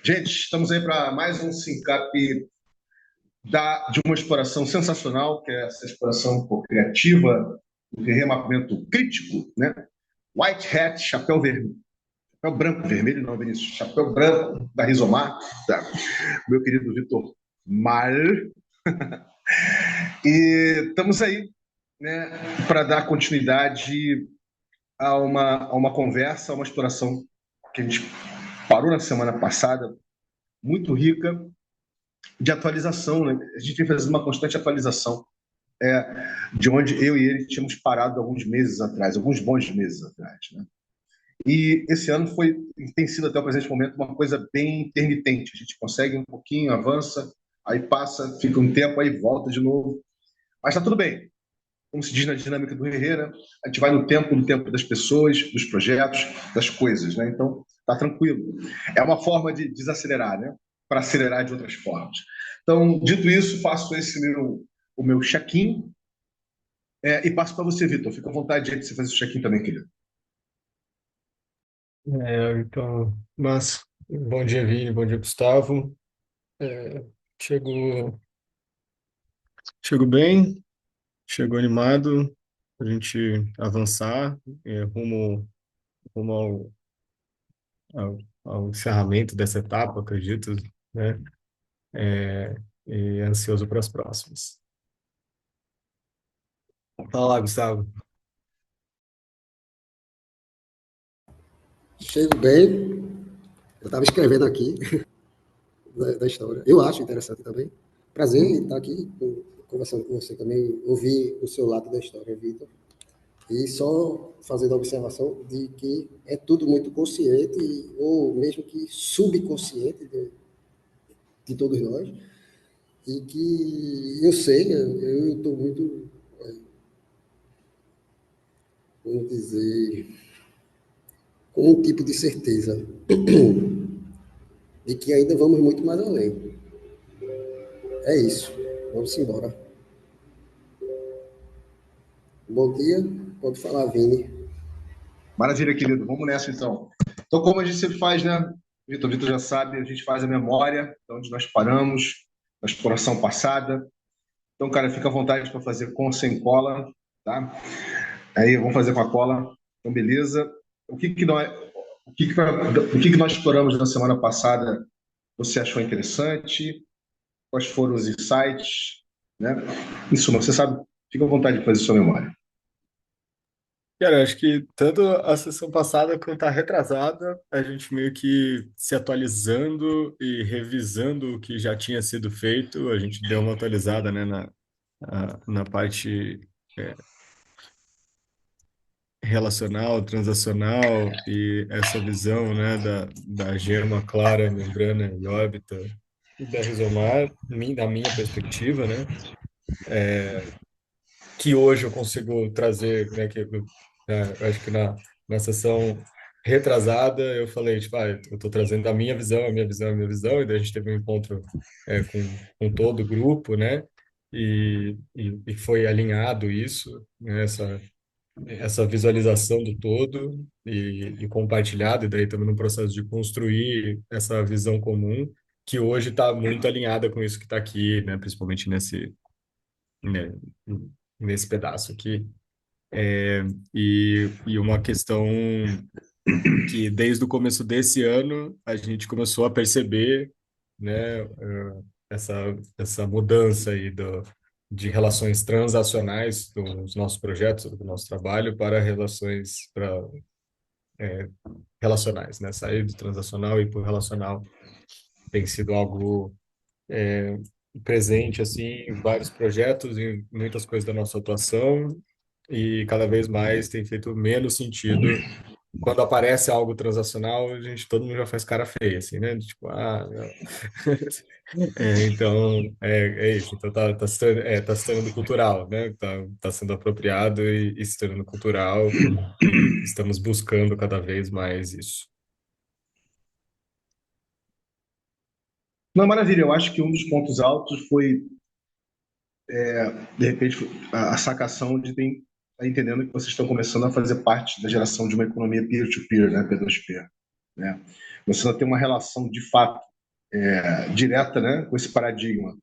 Gente, estamos aí para mais um Syncap de uma exploração sensacional, que é essa exploração criativa, o remapeamento crítico, né? White Hat, chapéu vermelho. Chapéu branco, vermelho não, Vinícius. Chapéu branco da Rizomar, da meu querido Vitor Mal. E estamos aí, né, para dar continuidade a uma conversa, a uma exploração que a gente parou na semana passada, muito rica, de atualização, né? A gente vem fazendo uma constante atualização de onde eu e ele tínhamos parado alguns meses atrás, alguns bons meses atrás, né? E esse ano tem sido até o presente momento uma coisa bem intermitente. A gente consegue um pouquinho, avança, aí passa, fica um tempo, aí volta de novo. Mas está tudo bem. Como se diz na dinâmica do Herrera, a gente vai no tempo das pessoas, dos projetos, das coisas, né? Então, tá tranquilo. É uma forma de desacelerar, né? Para acelerar de outras formas. Então, dito isso, faço o meu check-in e passo para você, Vitor. Fica à vontade aí de você fazer o check-in também, querido. Então, mas bom dia, Vini, bom dia, Gustavo. É, chego, chego bem, chego animado para a gente avançar rumo ao encerramento dessa etapa, acredito, né? É, e ansioso para as próximas. Fala lá, Gustavo. Chego bem, eu estava escrevendo aqui da história. Eu acho interessante também. Prazer em estar aqui conversando com você também, ouvir o seu lado da história, Vitor. E só fazendo a observação de que é tudo muito consciente, ou mesmo que subconsciente de todos nós, e que eu sei, eu estou muito, vamos dizer, com um tipo de certeza de que ainda vamos muito mais além. É isso. Vamos embora. Bom dia. Pode falar, Vini. Maravilha, querido. Vamos nessa, então. Então, como a gente sempre faz, né, Vitor? Vitor já sabe, a gente faz a memória, de onde nós paramos, na exploração passada. Então, cara, fica à vontade para fazer com ou sem cola, tá? Aí, vamos fazer com a cola. Então, beleza. O que que nós exploramos na semana passada você achou interessante? Quais foram os insights? Né? Em suma, você sabe, fica à vontade de fazer sua memória. Cara, acho que tanto a sessão passada quanto a retrasada, a gente meio que se atualizando e revisando o que já tinha sido feito. A gente deu uma atualizada, né, na parte é, relacional, transacional e essa visão, né, da gema clara, membrana e órbita e da rizomar, da minha perspectiva, né, que hoje eu consigo trazer, né, eu acho que na sessão retrasada eu falei, tipo, eu estou trazendo a minha visão, a minha visão, a minha visão, e daí a gente teve um encontro com todo o grupo, né, e foi alinhado isso, né, essa visualização do todo e compartilhado, e daí estamos no processo de construir essa visão comum, que hoje está muito alinhada com isso que está aqui, né, principalmente né, nesse pedaço aqui. E uma questão que desde o começo desse ano a gente começou a perceber, né, essa, essa mudança aí de relações transacionais dos nossos projetos, do nosso trabalho para relações relacionais, né? Sair do transacional e ir para o relacional tem sido algo presente assim em vários projetos, em muitas coisas da nossa atuação e cada vez mais tem feito menos sentido quando aparece algo transacional, todo mundo já faz cara feia, assim, né? Tipo, não. Então, é isso. Então, tá se tornando cultural, né? Tá sendo apropriado e se tornando cultural e estamos buscando cada vez mais isso. Não, maravilha. Eu acho que um dos pontos altos foi, de repente, a sacação de tá entendendo que vocês estão começando a fazer parte da geração de uma economia peer-to-peer, né? P2P. né? Você não tem uma relação de fato direta, né, com esse paradigma.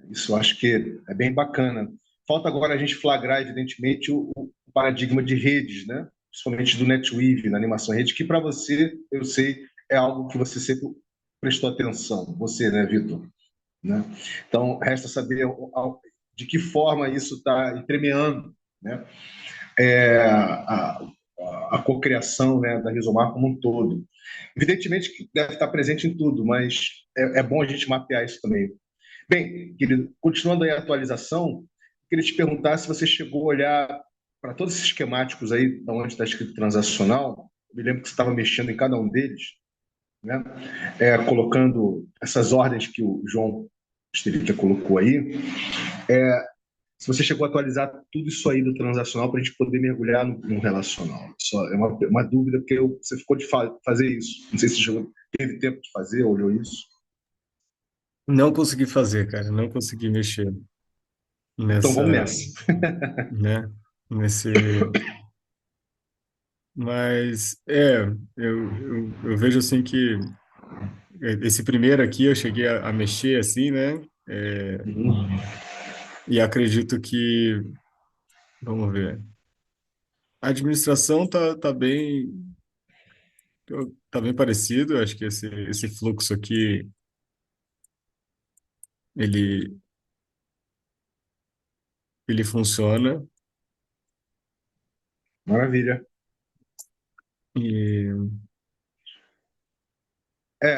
Isso eu acho que é bem bacana. Falta agora a gente flagrar, evidentemente, o paradigma de redes, né? Principalmente do NetWeave, na animação em rede, que para você, eu sei, é algo que você sempre prestou atenção. Você, né, Vitor? Né? Então, resta saber de que forma isso está entremeando, né? A cocriação, né, da Rizomar como um todo. Evidentemente que deve estar presente em tudo, mas é bom a gente mapear isso também. Bem, querido, continuando aí a atualização, queria te perguntar se você chegou a olhar para todos esses esquemáticos aí, da onde está escrito transacional. Eu me lembro que você estava mexendo em cada um deles, né? Colocando essas ordens que o João Esterica colocou aí. Se você chegou a atualizar tudo isso aí do transacional para a gente poder mergulhar no relacional. Só é uma dúvida, porque você ficou de fazer isso. Não sei se você teve tempo de fazer, olhou isso. Não consegui fazer, cara, não consegui mexer Então vamos nessa, nessa. né, nesse, mas eu vejo assim que esse primeiro aqui eu cheguei a mexer assim, né, Uhum. e acredito que, vamos ver, a administração tá bem parecido, eu acho que esse fluxo aqui, ele, ele funciona, Maravilha. e,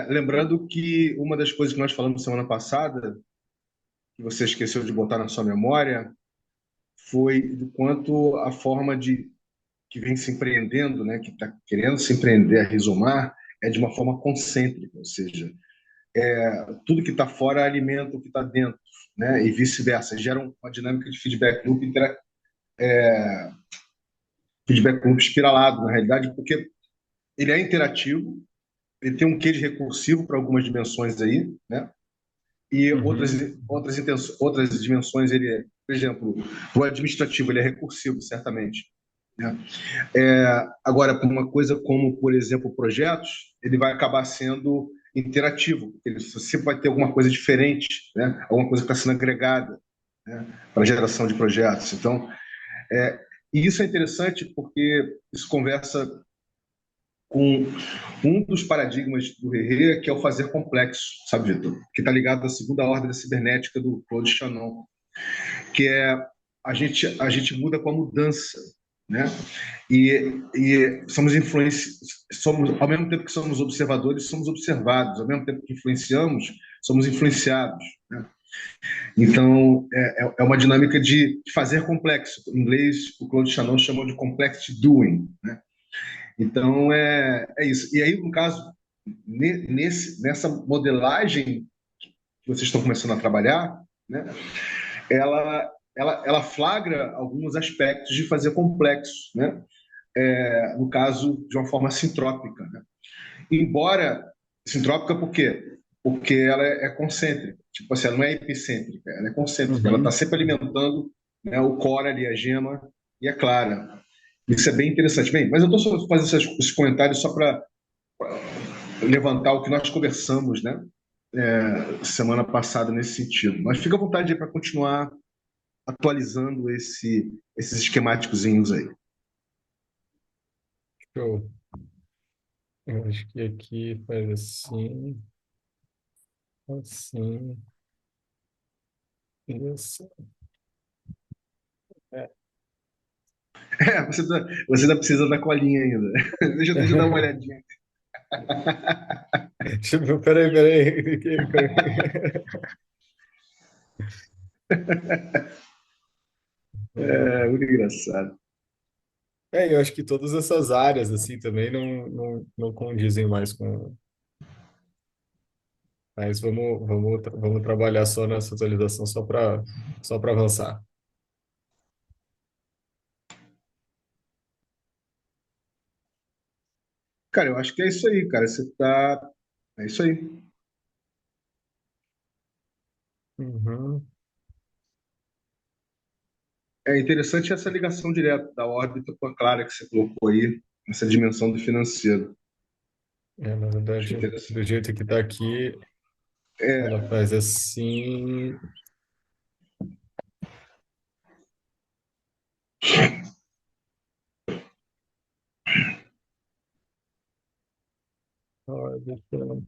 Lembrando que uma das coisas que nós falamos semana passada, que você esqueceu de botar na sua memória, foi do quanto a forma de que vem se empreendendo, né, que está querendo se empreender a Rizomar, é de uma forma concêntrica, ou seja, tudo que está fora alimenta o que está dentro, né, e vice-versa, gera uma dinâmica de feedback loop espiralado, na realidade, porque ele é interativo, ele tem um quê de recursivo para algumas dimensões aí, né? E uhum, outras dimensões ele é, por exemplo, o administrativo ele é recursivo, certamente, né? Agora, para uma coisa como, por exemplo, projetos, ele vai acabar sendo interativo, porque você sempre vai ter alguma coisa diferente, né? Alguma coisa que está sendo agregada, né? Para a geração de projetos. Então, e isso é interessante porque isso conversa com um dos paradigmas do Herrera, que é o fazer complexo, sabe, Vitor? Que está ligado à segunda ordem da cibernética do Claude Shannon, que é a gente muda com a mudança, né? E somos ao mesmo tempo que somos observadores, somos observados, ao mesmo tempo que influenciamos, somos influenciados, né? Então, é uma dinâmica de fazer complexo. Em inglês, o Claude Shannon chamou de complexity doing, né? Então, é isso. E aí, no caso, nessa modelagem que vocês estão começando a trabalhar, né, ela flagra alguns aspectos de fazer complexo, né? No caso, de uma forma sintrópica. Né? Embora, sintrópica por quê? Porque ela é concêntrica. Tipo assim, ela não é epicêntrica, ela é concêntrica. Ela está uhum. sempre alimentando, né, o core ali, a gema e a clara. Isso é bem interessante. Bem, mas eu estou só fazendo esses comentários só para levantar o que nós conversamos, né? Semana passada nesse sentido. Mas fica à vontade para continuar atualizando esses esquemáticozinhos aí. Show. Eu acho que aqui faz assim, assim, isso. É. Você ainda precisa da colinha ainda. Deixa eu dar uma olhadinha. Tipo, peraí. É muito engraçado. Eu acho que todas essas áreas, assim, também não condizem mais com... Mas vamos trabalhar só nessa atualização só para avançar. Cara, eu acho que é isso aí, cara. Você tá. É isso aí. Uhum. É interessante essa ligação direta da órbita com a clara que você colocou aí, essa dimensão do financeiro. Na Acho verdade, do interessante. jeito que está aqui, ela É, faz assim. Olha, deixa eu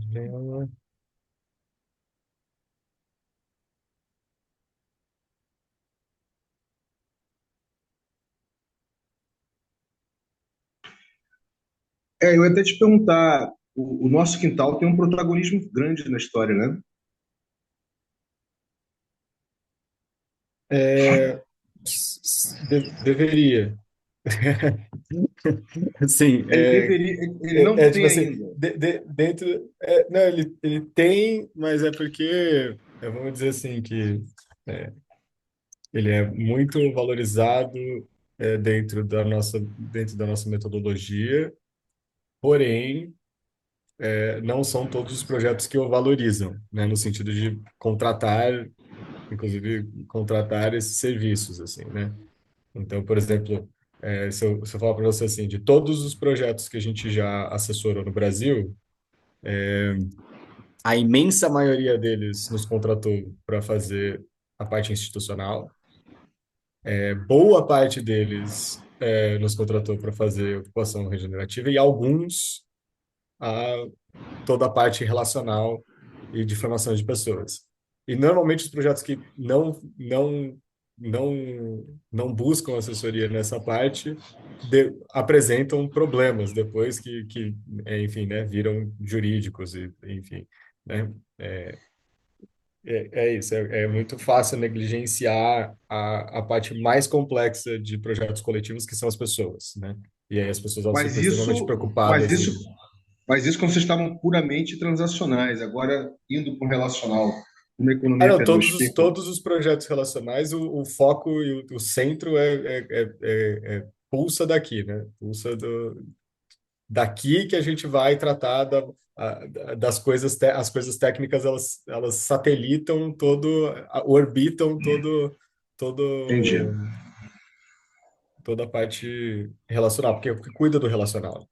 ver. eu ia até te perguntar, o nosso quintal tem um protagonismo grande na história, né? É, deveria. Sim, Ele deveria, ele não tipo tem assim, ainda. dentro, não, ele tem, mas é porque, vamos dizer assim, que é, ele é muito valorizado dentro da nossa metodologia, porém, não são todos os projetos que o valorizam, né, no sentido de contratar, inclusive, contratar esses serviços, assim, né? Então, por exemplo, se eu falar para você assim, de todos os projetos que a gente já assessorou no Brasil, a imensa maioria deles nos contratou para fazer a parte institucional. Boa parte deles nos contratou para fazer ocupação regenerativa e alguns a toda a parte relacional e de formação de pessoas. E normalmente os projetos que não buscam assessoria nessa parte apresentam problemas depois enfim, né, viram jurídicos e enfim, né? É isso, é muito fácil negligenciar a parte mais complexa de projetos coletivos, que são as pessoas, né? E aí as pessoas elas Mas ficam extremamente isso, mas preocupadas isso, em. mas isso quando vocês estavam puramente transacionais. Agora, indo para o relacional, uma Ah, economia não, P2P, todos os projetos relacionais, o foco e o centro pulsa daqui, né? Daqui que a gente vai tratar das coisas, as coisas técnicas, elas satelitam orbitam entendi. todo, toda a parte relacional, porque é o que cuida do relacional.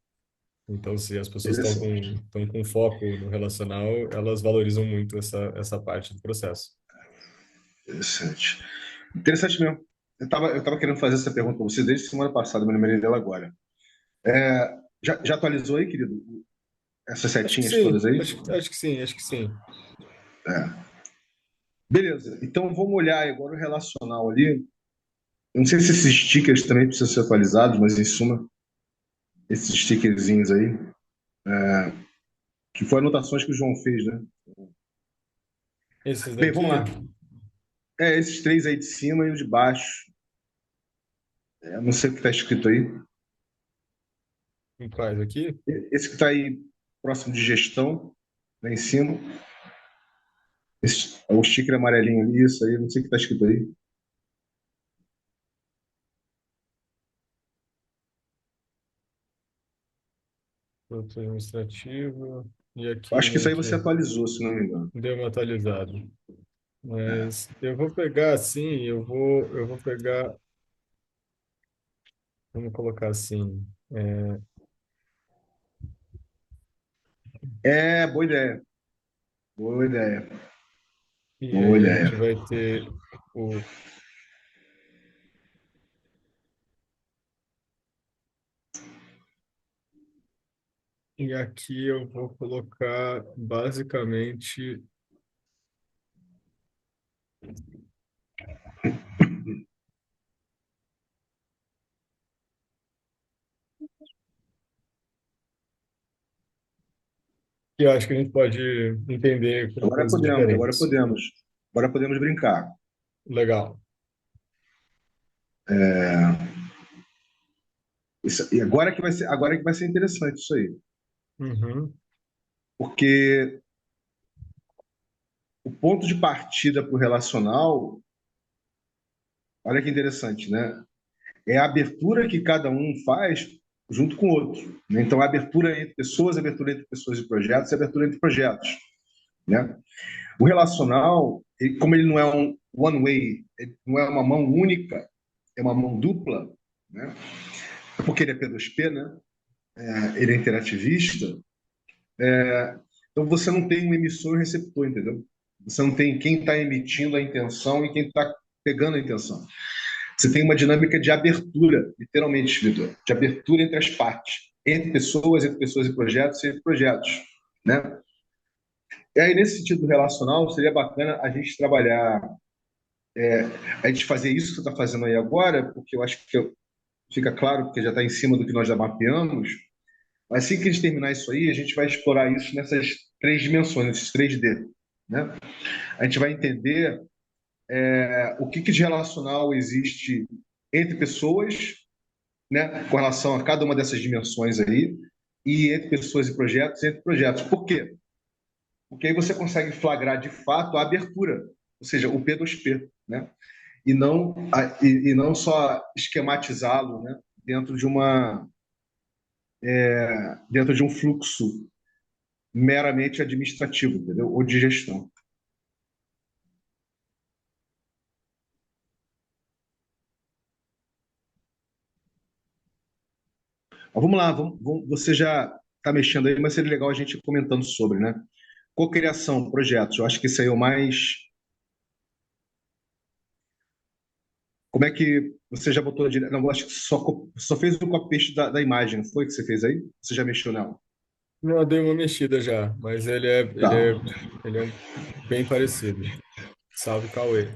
Então, se as pessoas Interessante. estão com foco no relacional, elas valorizam muito essa parte do processo. Interessante. Interessante mesmo. Eu tava querendo fazer essa pergunta para você desde semana passada, me lembrei dela agora. Já atualizou aí, querido? Essas Acho que setinhas todas sim, aí? acho que sim, acho que sim. É. Beleza. Então vamos olhar agora o relacional ali. Eu não sei se esses stickers também precisam ser atualizados, mas em suma, esses stickerzinhos aí, que foram anotações que o João fez, né? Esses Bem, vamos daqui, lá. Esses três aí de cima e o de baixo. Não sei o que está escrito aí. quais aqui? Esse que está aí próximo de gestão, lá em cima. O sticker amarelinho ali, isso aí, não sei o que está escrito aí. Produto administrativo. E Eu aqui, acho que né, isso aí você aqui. atualizou, se não me engano. Deu uma atualizada. Mas eu vou pegar assim, eu vou pegar, vamos colocar assim. Boa ideia. Boa ideia. E Boa aí a ideia. gente vai ter o. E aqui eu vou colocar basicamente. Que eu acho que a gente pode entender como Agora coisas podemos, agora diferentes. podemos. Agora podemos brincar. Legal. E agora que vai ser interessante isso aí. Uhum. Porque o ponto de partida para o relacional, olha que interessante, né? É a abertura que cada um faz junto com o outro, né? Então, a abertura entre pessoas e projetos, e abertura entre projetos, né? O relacional, como ele não é um one way, ele não é uma mão única, é uma mão dupla, né? Porque ele é P2P, né? Ele é interativista. Então você não tem um emissor e um receptor, entendeu? Você não tem quem está emitindo a intenção e quem está pegando a intenção. Você tem uma dinâmica de abertura, literalmente, Vitor, de abertura entre as partes, entre pessoas e projetos, entre projetos, né? E aí, nesse sentido relacional, seria bacana a gente trabalhar, a gente fazer isso que você está fazendo aí agora, porque eu acho que fica claro, porque já está em cima do que nós já mapeamos. Mas assim que a gente terminar isso aí, a gente vai explorar isso nessas três dimensões, nesses 3D, né? A gente vai entender o que de relacional existe entre pessoas, né, com relação a cada uma dessas dimensões aí, e entre pessoas e projetos, entre projetos. Por quê? Porque aí você consegue flagrar de fato a abertura, ou seja, o P2P, né? E não só esquematizá-lo, né, dentro de dentro de um fluxo meramente administrativo, entendeu? Ou de gestão. Mas vamos lá, você já está mexendo aí, mas seria legal a gente ir comentando sobre, né? Cocriação, projetos. Eu acho que esse aí é o mais. Como é que você já botou direto? Não, eu acho que só fez o copy-paste da imagem, não foi que você fez aí? Você já mexeu nela? Não, eu dei uma mexida já, mas Tá. ele é bem parecido. Salve, Cauê.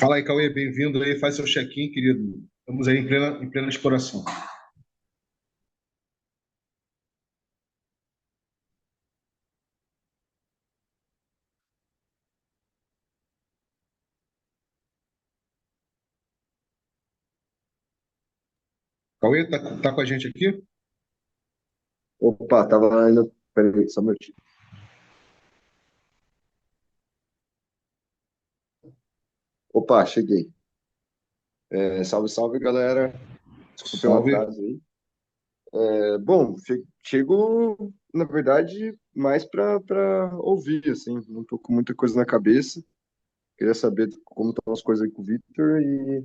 Fala aí, Cauê, bem-vindo aí, faz seu check-in, querido. Estamos aí em plena exploração. Cauê, tá com a gente aqui? Opa, tava indo. Peraí, só um minutinho. Opa, cheguei. Salve, salve, galera. Desculpem o Salve. atraso aí. Bom, chego, na verdade, mais para ouvir, assim. Não tô com muita coisa na cabeça. Queria saber como estão as coisas aí com o Victor e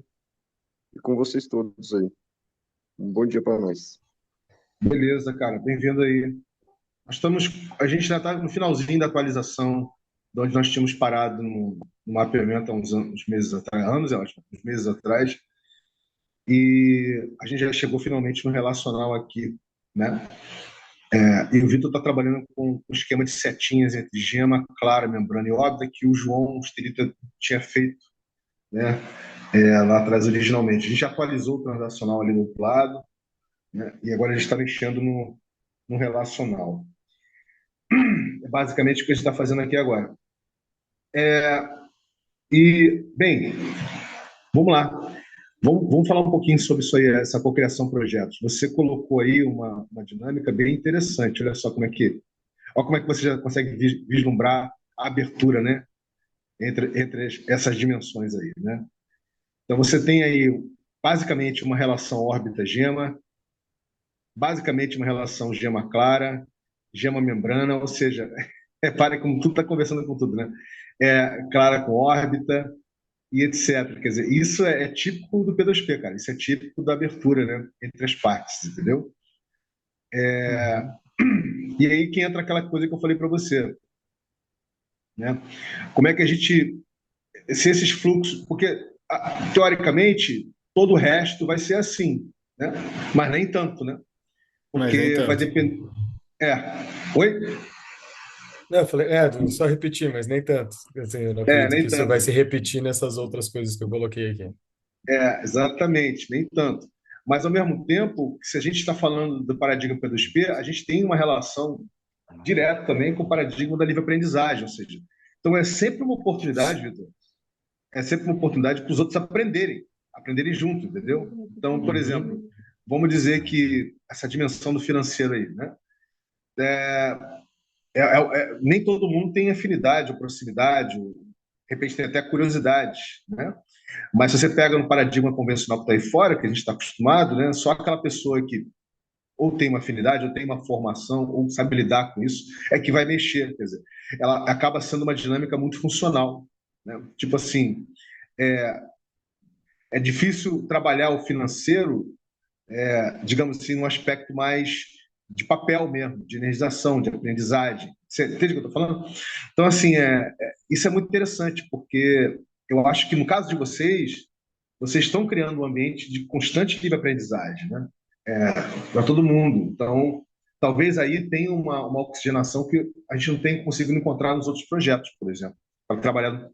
com vocês todos aí. Um bom dia para nós. Beleza, cara, bem-vindo aí. A gente já está no finalzinho da atualização, de onde nós tínhamos parado no mapeamento há uns meses atrás, anos, eu acho, uns meses atrás, e a gente já chegou finalmente no relacional aqui, né? E o Vitor está trabalhando com um esquema de setinhas entre gema, clara, membrana e órbita que o João Stelita tinha feito, né? Lá atrás originalmente. A gente atualizou o transacional ali do outro lado, né? E agora a gente está mexendo no relacional. É basicamente o que a gente está fazendo aqui agora. Bem, vamos lá. Vamos falar um pouquinho sobre isso aí, essa cocriação projetos. Você colocou aí uma dinâmica bem interessante. Olha só olha como é que você já consegue vislumbrar a abertura, né? Entre essas dimensões aí, né? Então você tem aí basicamente uma relação órbita-gema, basicamente uma relação gema-clara, gema-membrana, ou seja, repare como tudo está conversando com tudo, né? Clara com órbita, e etc. Quer dizer, isso é típico do P2P, cara. Isso é típico da abertura, né, entre as partes, entendeu? Uhum. E aí que entra aquela coisa que eu falei para você, né? Como é que a gente, se esses fluxos, porque teoricamente todo o resto vai ser assim, né? Mas nem tanto, né? Mas nem Porque vai tanto. depender. É. Oi? Não, eu falei, só repetir, mas nem tanto. Assim, eu não acredito que Nem isso vai tanto. se repetir nessas outras coisas que eu coloquei aqui. Exatamente, nem tanto. Mas, ao mesmo tempo, se a gente está falando do paradigma P2P, a gente tem uma relação direta também com o paradigma da livre aprendizagem, ou seja, então é sempre uma oportunidade, Vitor, é sempre uma oportunidade para os outros aprenderem junto, entendeu? Então, por Uhum. exemplo, vamos dizer que essa dimensão do financeiro aí, né? Nem todo mundo tem afinidade ou proximidade, ou, de repente tem até curiosidade, né? Mas se você pega no paradigma convencional que está aí fora, que a gente está acostumado, né? Só aquela pessoa que ou tem uma afinidade, ou tem uma formação, ou sabe lidar com isso, é que vai mexer. Quer dizer, ela acaba sendo uma dinâmica muito funcional. Né? Tipo assim, é, é difícil trabalhar o financeiro, digamos assim, num aspecto mais de papel mesmo, de energização, de aprendizagem. Você entende o que eu estou falando? Então, assim, isso é muito interessante, porque eu acho que no caso de vocês estão criando um ambiente de constante livre aprendizagem, né? Para todo mundo. Então, talvez aí tenha uma oxigenação que a gente não tem conseguido encontrar nos outros projetos, por exemplo, para trabalhar,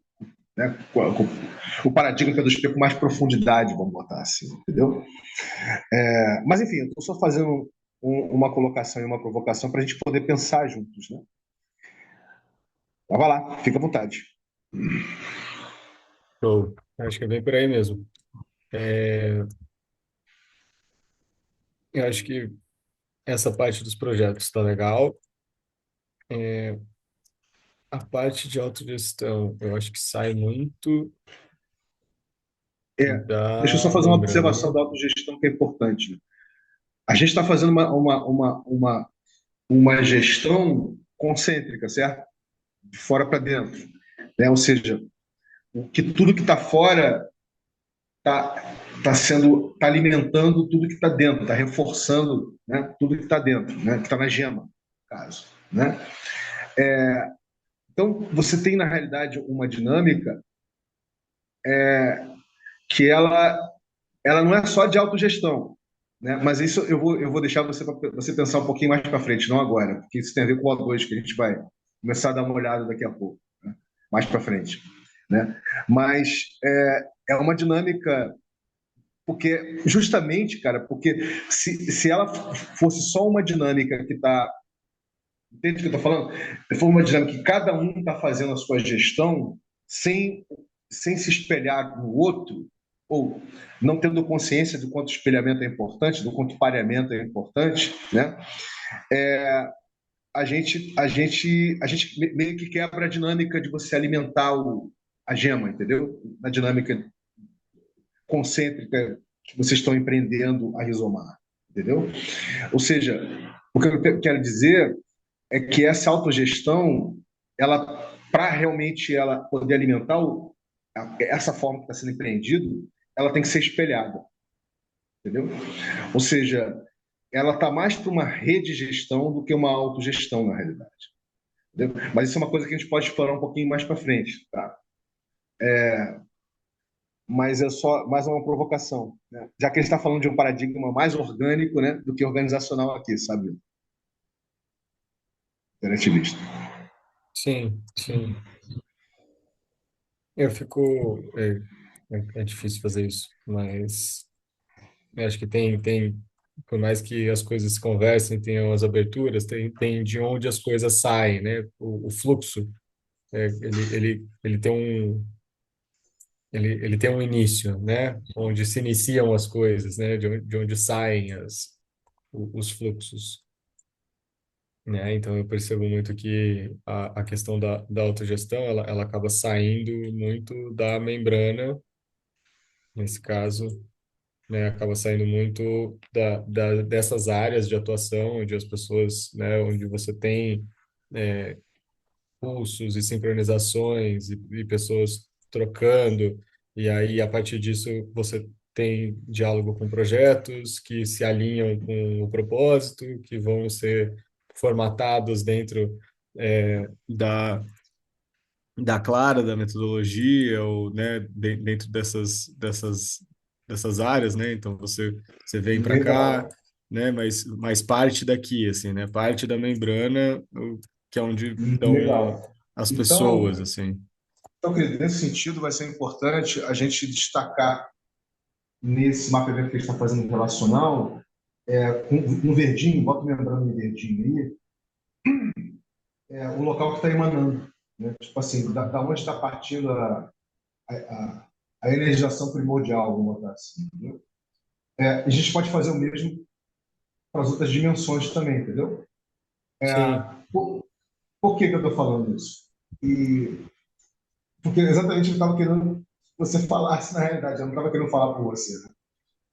né, com o paradigma que é do SP com mais profundidade, vamos botar assim, entendeu? Mas, enfim, eu estou só fazendo uma colocação e uma provocação para a gente poder pensar juntos, né? Então, vai lá, fica à vontade. Show. Acho que é bem por aí mesmo. Eu acho que essa parte dos projetos está legal. A parte de autogestão, eu acho que sai muito É, Deixa eu só da fazer uma observação membrana. da autogestão que é importante, né? A gente está fazendo uma gestão concêntrica, certo? De fora para dentro, né? Ou seja, tudo que está fora está tá alimentando tudo que está dentro, está reforçando, né? Tudo que está dentro, né? Que está na gema, no caso, né? Então você tem na realidade uma dinâmica que ela não é só de autogestão, né? Mas isso eu vou deixar você pensar um pouquinho mais para frente, não agora, porque isso tem a ver com o O2 que a gente vai começar a dar uma olhada daqui a pouco, né? Mais para frente, né? Mas é uma dinâmica porque justamente, cara, porque se ela fosse só uma dinâmica que está, entende o que eu estou falando? Se for uma dinâmica que cada um está fazendo a sua gestão sem se espelhar no outro, ou não tendo consciência do quanto espelhamento é importante, do quanto pareamento é importante, né? A gente meio que quebra a dinâmica de você alimentar a gema, entendeu? Na dinâmica concêntrica que vocês estão empreendendo a Rizomar, entendeu? Ou seja, o que eu quero dizer é que essa autogestão, ela, para realmente ela poder alimentar essa forma que está sendo empreendido, ela tem que ser espelhada, entendeu? Ou seja, ela está mais para uma redigestão do que uma autogestão, na realidade. Entendeu? Mas isso é uma coisa que a gente pode explorar um pouquinho mais para frente, tá? Mas é só mais uma provocação, né? Já que a gente está falando de um paradigma mais orgânico, né, do que organizacional aqui, sabe? Interativista. Sim, sim. Eu fico. É difícil fazer isso, mas eu acho que por mais que as coisas se conversem, tenham as aberturas, tem de onde as coisas saem, né? O fluxo, ele tem ele tem um início, né? Onde se iniciam as coisas, né? De onde saem os fluxos, né? Então eu percebo muito que a questão da autogestão, ela acaba saindo muito da membrana, nesse caso, né? Acaba saindo muito dessas áreas de atuação, onde as pessoas, né? Onde você tem pulsos e sincronizações e pessoas trocando, e aí a partir disso você tem diálogo com projetos que se alinham com o propósito, que vão ser formatados dentro da Clara, da metodologia, ou né, dentro dessas áreas, né? Então você vem para cá, Legal. né? Mas parte daqui, assim, né? Parte da membrana, que é onde estão Legal. as pessoas, Então, assim. querido, nesse sentido, vai ser importante a gente destacar nesse mapeamento que a gente está fazendo relacional, um verdinho, bota lembrando em verdinho aí, o local que está emanando. Né? Tipo assim, da onde está partindo a energização primordial, vamos botar assim. Entendeu? A gente pode fazer o mesmo para as outras dimensões também, entendeu? Sim, Por que eu estou falando isso? Porque exatamente eu estava querendo que você falasse na realidade, eu não estava querendo falar por você. Né?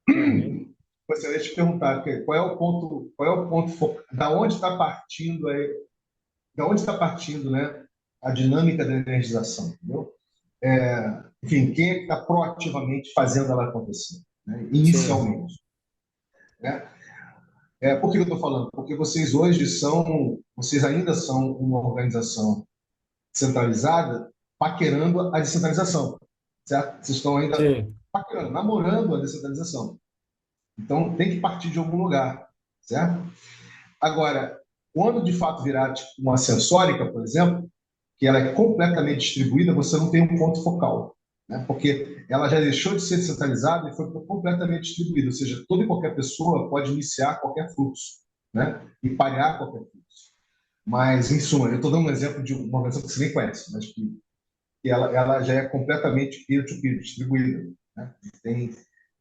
uhum, Gostaria de te perguntar qual é o ponto, da onde está partindo, da onde está partindo, né, a dinâmica da energização, entendeu? Enfim, quem é que está proativamente fazendo ela acontecer, né? Sim, Inicialmente, né? Por que eu estou falando? Porque vocês ainda são uma organização centralizada paquerando a descentralização, certo? Vocês estão ainda sim, paquerando, namorando a descentralização. Então, tem que partir de algum lugar, certo? Agora, quando de fato virar tipo, uma sensórica, por exemplo, que ela é completamente distribuída, você não tem um ponto focal, né? Porque ela já deixou de ser descentralizada e foi completamente distribuída, ou seja, toda e qualquer pessoa pode iniciar qualquer fluxo, né? E pagar qualquer fluxo. Mas, em suma, eu estou dando um exemplo de uma organização que você nem conhece, mas que ela já é completamente peer-to-peer, distribuída, né?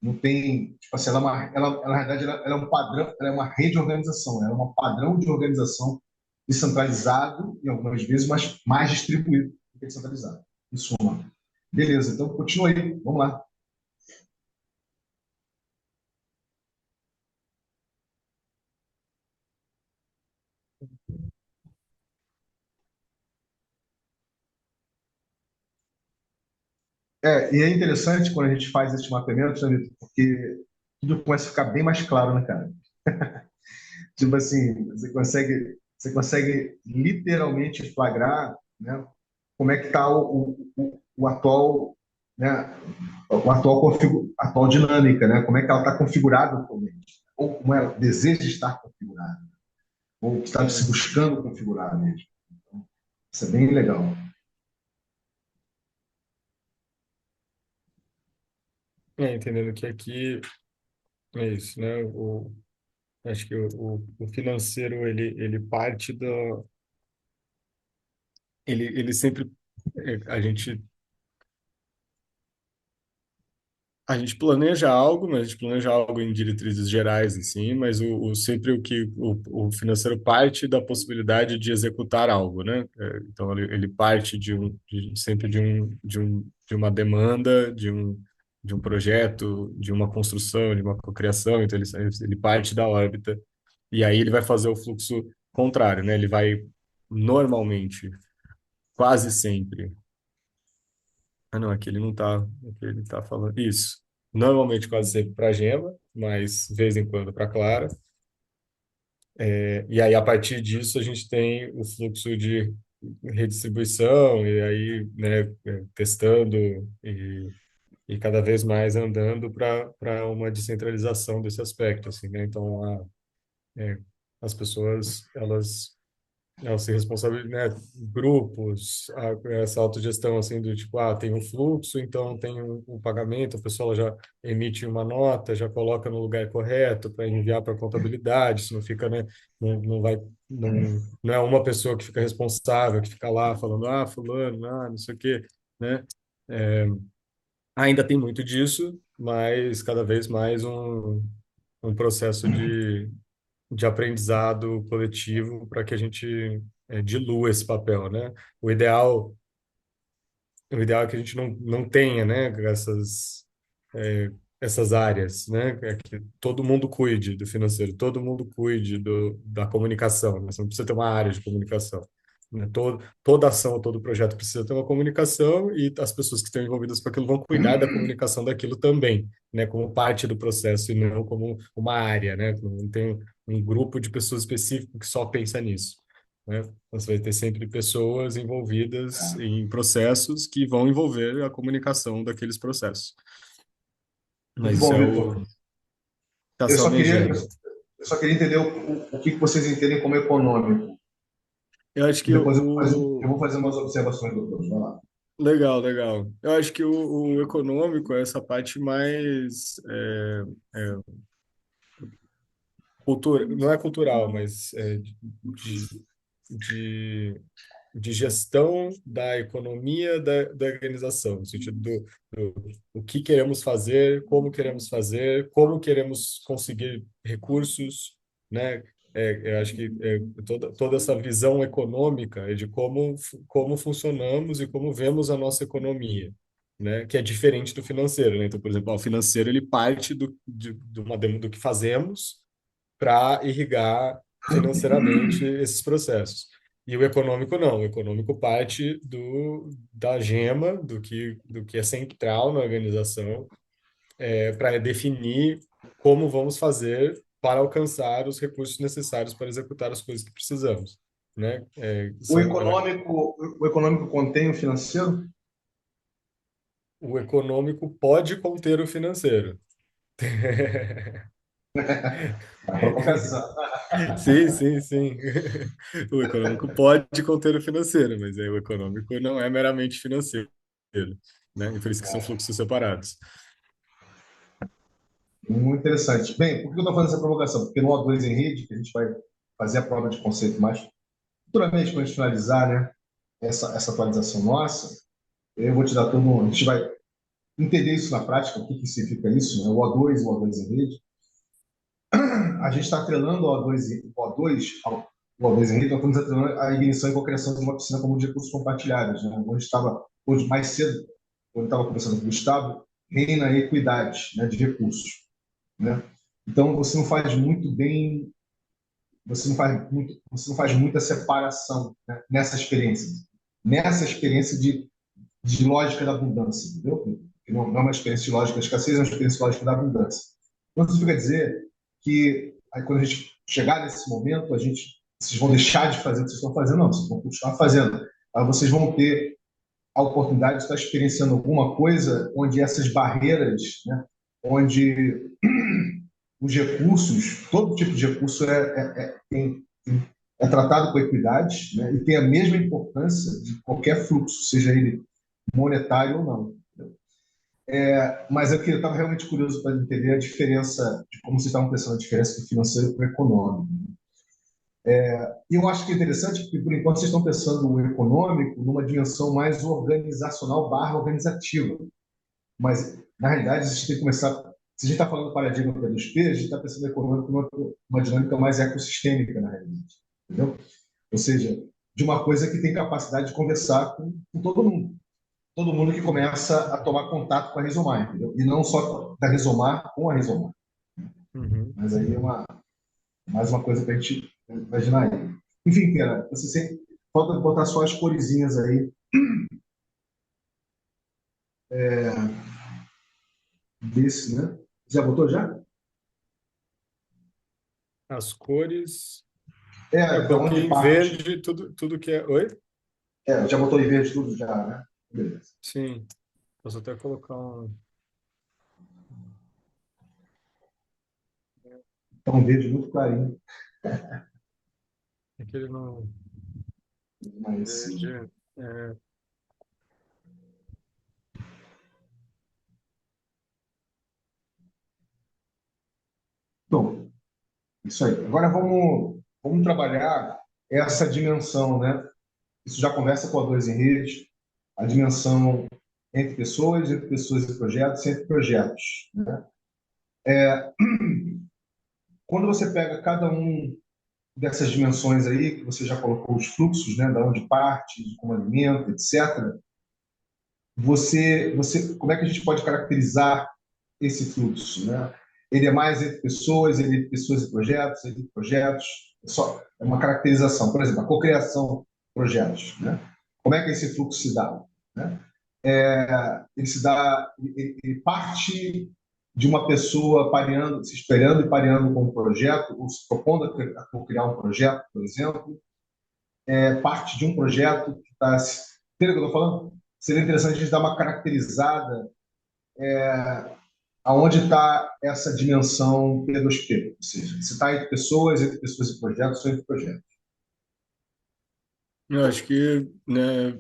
Não tem, tipo assim, na verdade, ela é um padrão, ela é uma rede de organização, ela é um padrão de organização descentralizado, em algumas vezes, mas mais distribuído do que descentralizado. Em suma. Beleza, então continua aí, vamos lá. E é interessante quando a gente faz esse mapeamento, né, Vitor, porque tudo começa a ficar bem mais claro, né, cara? Tipo assim, você consegue literalmente flagrar, né, como é que está o atual, né, atual dinâmica, né, como é que ela está configurada atualmente, ou como ela deseja estar configurada, ou está se sim. buscando configurar mesmo. Então, isso é bem legal. Entendendo que aqui é isso, né? Acho que o financeiro, ele parte da... Ele sempre... A gente planeja algo, mas a gente planeja algo em diretrizes gerais, assim, mas sempre o financeiro parte da possibilidade de executar algo, né? Então ele parte sempre de uma demanda, de um projeto, de uma construção, de uma cocriação, então ele parte da órbita e aí ele vai fazer o fluxo contrário, né? Ele vai normalmente, quase sempre. Ah, não, aqui ele não tá. Aqui ele tá falando. Isso. Normalmente quase sempre para Gema, mas de vez em quando para Clara. E aí, a partir disso, a gente tem o fluxo de redistribuição, e aí, né, testando e cada vez mais andando para uma descentralização desse aspecto, assim, né? Então, é, as pessoas, elas se responsabilizam, né, grupos, essa autogestão assim do tipo, tem um fluxo, então tem um pagamento, a pessoa já emite uma nota, já coloca no lugar correto para enviar para a contabilidade, isso não fica, né, não vai, não é uma pessoa que fica responsável, que fica lá falando, fulano, não sei o quê, né? Ainda tem muito disso, mas cada vez mais um processo de aprendizado coletivo para que a gente dilua esse papel, né? O ideal, o ideal é que a gente não tenha, né, essas áreas, né? É que todo mundo cuide do financeiro, todo mundo cuide da comunicação, né? Você não precisa ter uma área de comunicação. Né? Toda ação, todo projeto precisa ter uma comunicação e as pessoas que estão envolvidas com aquilo vão cuidar da comunicação daquilo também, né? Como parte do processo e não como uma área, né? Não tem um grupo de pessoas específico que só pensa nisso. Né? Você vai ter sempre pessoas envolvidas em processos que vão envolver a comunicação daqueles processos. Mas Muito isso bom, é Vitor. tá Eu se só queria, almejando. eu só queria entender o que vocês entendem como econômico. Eu acho E que depois eu vou fazer umas observações, doutor. Vai lá. legal, legal. Eu acho que o econômico é essa parte mais cultura, não é cultural, mas de, de, de gestão da economia da organização, no sentido do o que queremos fazer, como queremos conseguir recursos, né? Eu acho que toda essa visão econômica é de como funcionamos e como vemos a nossa economia, né? Que é diferente do financeiro, né? Então, por exemplo, o financeiro ele parte do que fazemos para irrigar financeiramente esses processos. E o econômico não, o econômico parte da gema, do que é central na organização, para definir como vamos fazer para alcançar os recursos necessários para executar as coisas que precisamos, né? O econômico contém o financeiro? O econômico pode conter o financeiro. A provocação. Sim, sim, sim. O econômico pode conter o financeiro, mas aí o econômico não é meramente financeiro, né? E por isso que são fluxos separados. Muito interessante. Bem, por que eu estou fazendo essa provocação? Porque no O2 em rede, que a gente vai fazer a prova de conceito mais futuramente, quando a gente finalizar, né, essa atualização nossa, eu vou te dar todo um. A gente vai entender isso na prática, o que, que significa isso, né? O O2 em rede. A gente está atrelando o O2 em rede, nós estamos atrelando a ignição e cocriação de uma piscina comum de recursos compartilhados. Né? Onde estava, hoje, mais cedo, quando estava conversando com o Gustavo, reina a equidade, né, de recursos. Né? Então, você não faz muito bem, você não faz muita separação, né, nessa experiência de lógica da abundância, entendeu? Que não é uma experiência de lógica da escassez, é uma experiência de lógica da abundância. Então, isso significa dizer que aí, quando a gente chegar nesse momento, vocês vão deixar de fazer o que vocês estão fazendo, não, vocês vão continuar fazendo. Aí vocês vão ter a oportunidade de estar experienciando alguma coisa onde essas barreiras, né, onde os recursos, todo tipo de recurso é tratado com equidade, né, e tem a mesma importância de qualquer fluxo, seja ele monetário ou não. Mas eu estava realmente curioso para entender a diferença, de como vocês estavam pensando a diferença do financeiro para o econômico. E eu acho que é interessante porque, por enquanto, vocês estão pensando o econômico numa dimensão mais organizacional barra organizativa. Mas, na realidade, a gente tem que começar. Se a gente está falando do paradigma P2P, a gente está pensando no econômico numa dinâmica mais ecossistêmica, na realidade. Entendeu? Ou seja, de uma coisa que tem capacidade de conversar com todo mundo. Todo mundo que começa a tomar contato com a Rizomar, entendeu? E não só da Rizomar com a Rizomar. Uhum. Mas aí mais uma coisa para a gente imaginar aí. Enfim, Pena, você sempre falta botar só as coresinhas aí desse, né? Já botou já? As cores. Eu Da coloquei onde em parte. verde tudo que é. Oi? Já botou em verde tudo já, né? Beleza. Sim. Posso até colocar um. Tá um verde muito clarinho. Aquele não. Mas, Verde. É, bom, isso aí. Agora vamos trabalhar essa dimensão, né? Isso já conversa com a dois em rede, a dimensão entre pessoas e projetos, entre projetos. Né? Quando você pega cada um dessas dimensões aí, que você já colocou os fluxos, né, da onde parte, de como alimenta, etc., como é que a gente pode caracterizar esse fluxo? Né? Ele é mais entre pessoas, ele é entre pessoas e projetos, entre projetos, é uma caracterização. Por exemplo, a cocriação de projetos. Né? Como é que esse fluxo se dá? Né? Ele se dá, ele parte de uma pessoa pareando, se espelhando e pareando com um projeto, ou se propondo a criar um projeto, por exemplo, parte de um projeto que está. Entendeu o que eu estou falando? Seria interessante a gente dar uma caracterizada aonde está essa dimensão P2P, ou seja, se está entre pessoas e projetos, ou entre projetos. eu acho que, né,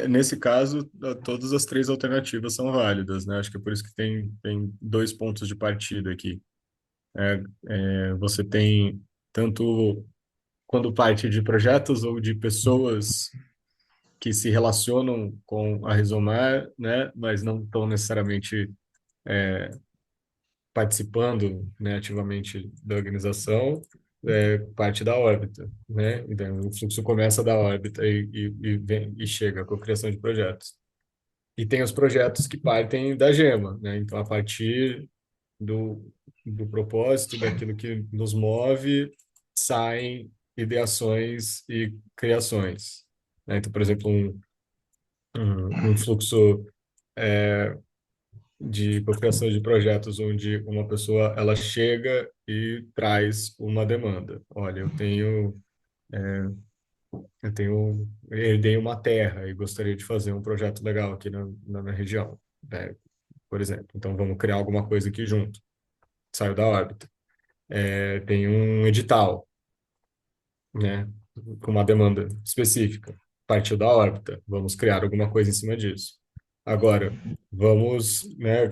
nesse caso, todas as três alternativas são válidas, né? Acho que é por isso que tem dois pontos de partida aqui. Você tem tanto quando parte de projetos ou de pessoas que se relacionam com a Rizomar, né? Mas não estão necessariamente participando, né, ativamente da organização, parte da órbita, né? Então, o fluxo começa da órbita e chega à cocriação de projetos. E tem os projetos que partem da gema, né? Então, a partir do propósito, daquilo que nos move, saem ideações e criações, né? Então, por exemplo, um fluxo de cocriação de projetos onde uma pessoa ela chega e traz uma demanda. Olha, herdei uma terra e gostaria de fazer um projeto legal aqui na minha região, né? Por exemplo. Então, vamos criar alguma coisa aqui junto. Saiu da órbita. Tem um edital, né? Com uma demanda específica. Partiu da órbita. Vamos criar alguma coisa em cima disso. Agora, né?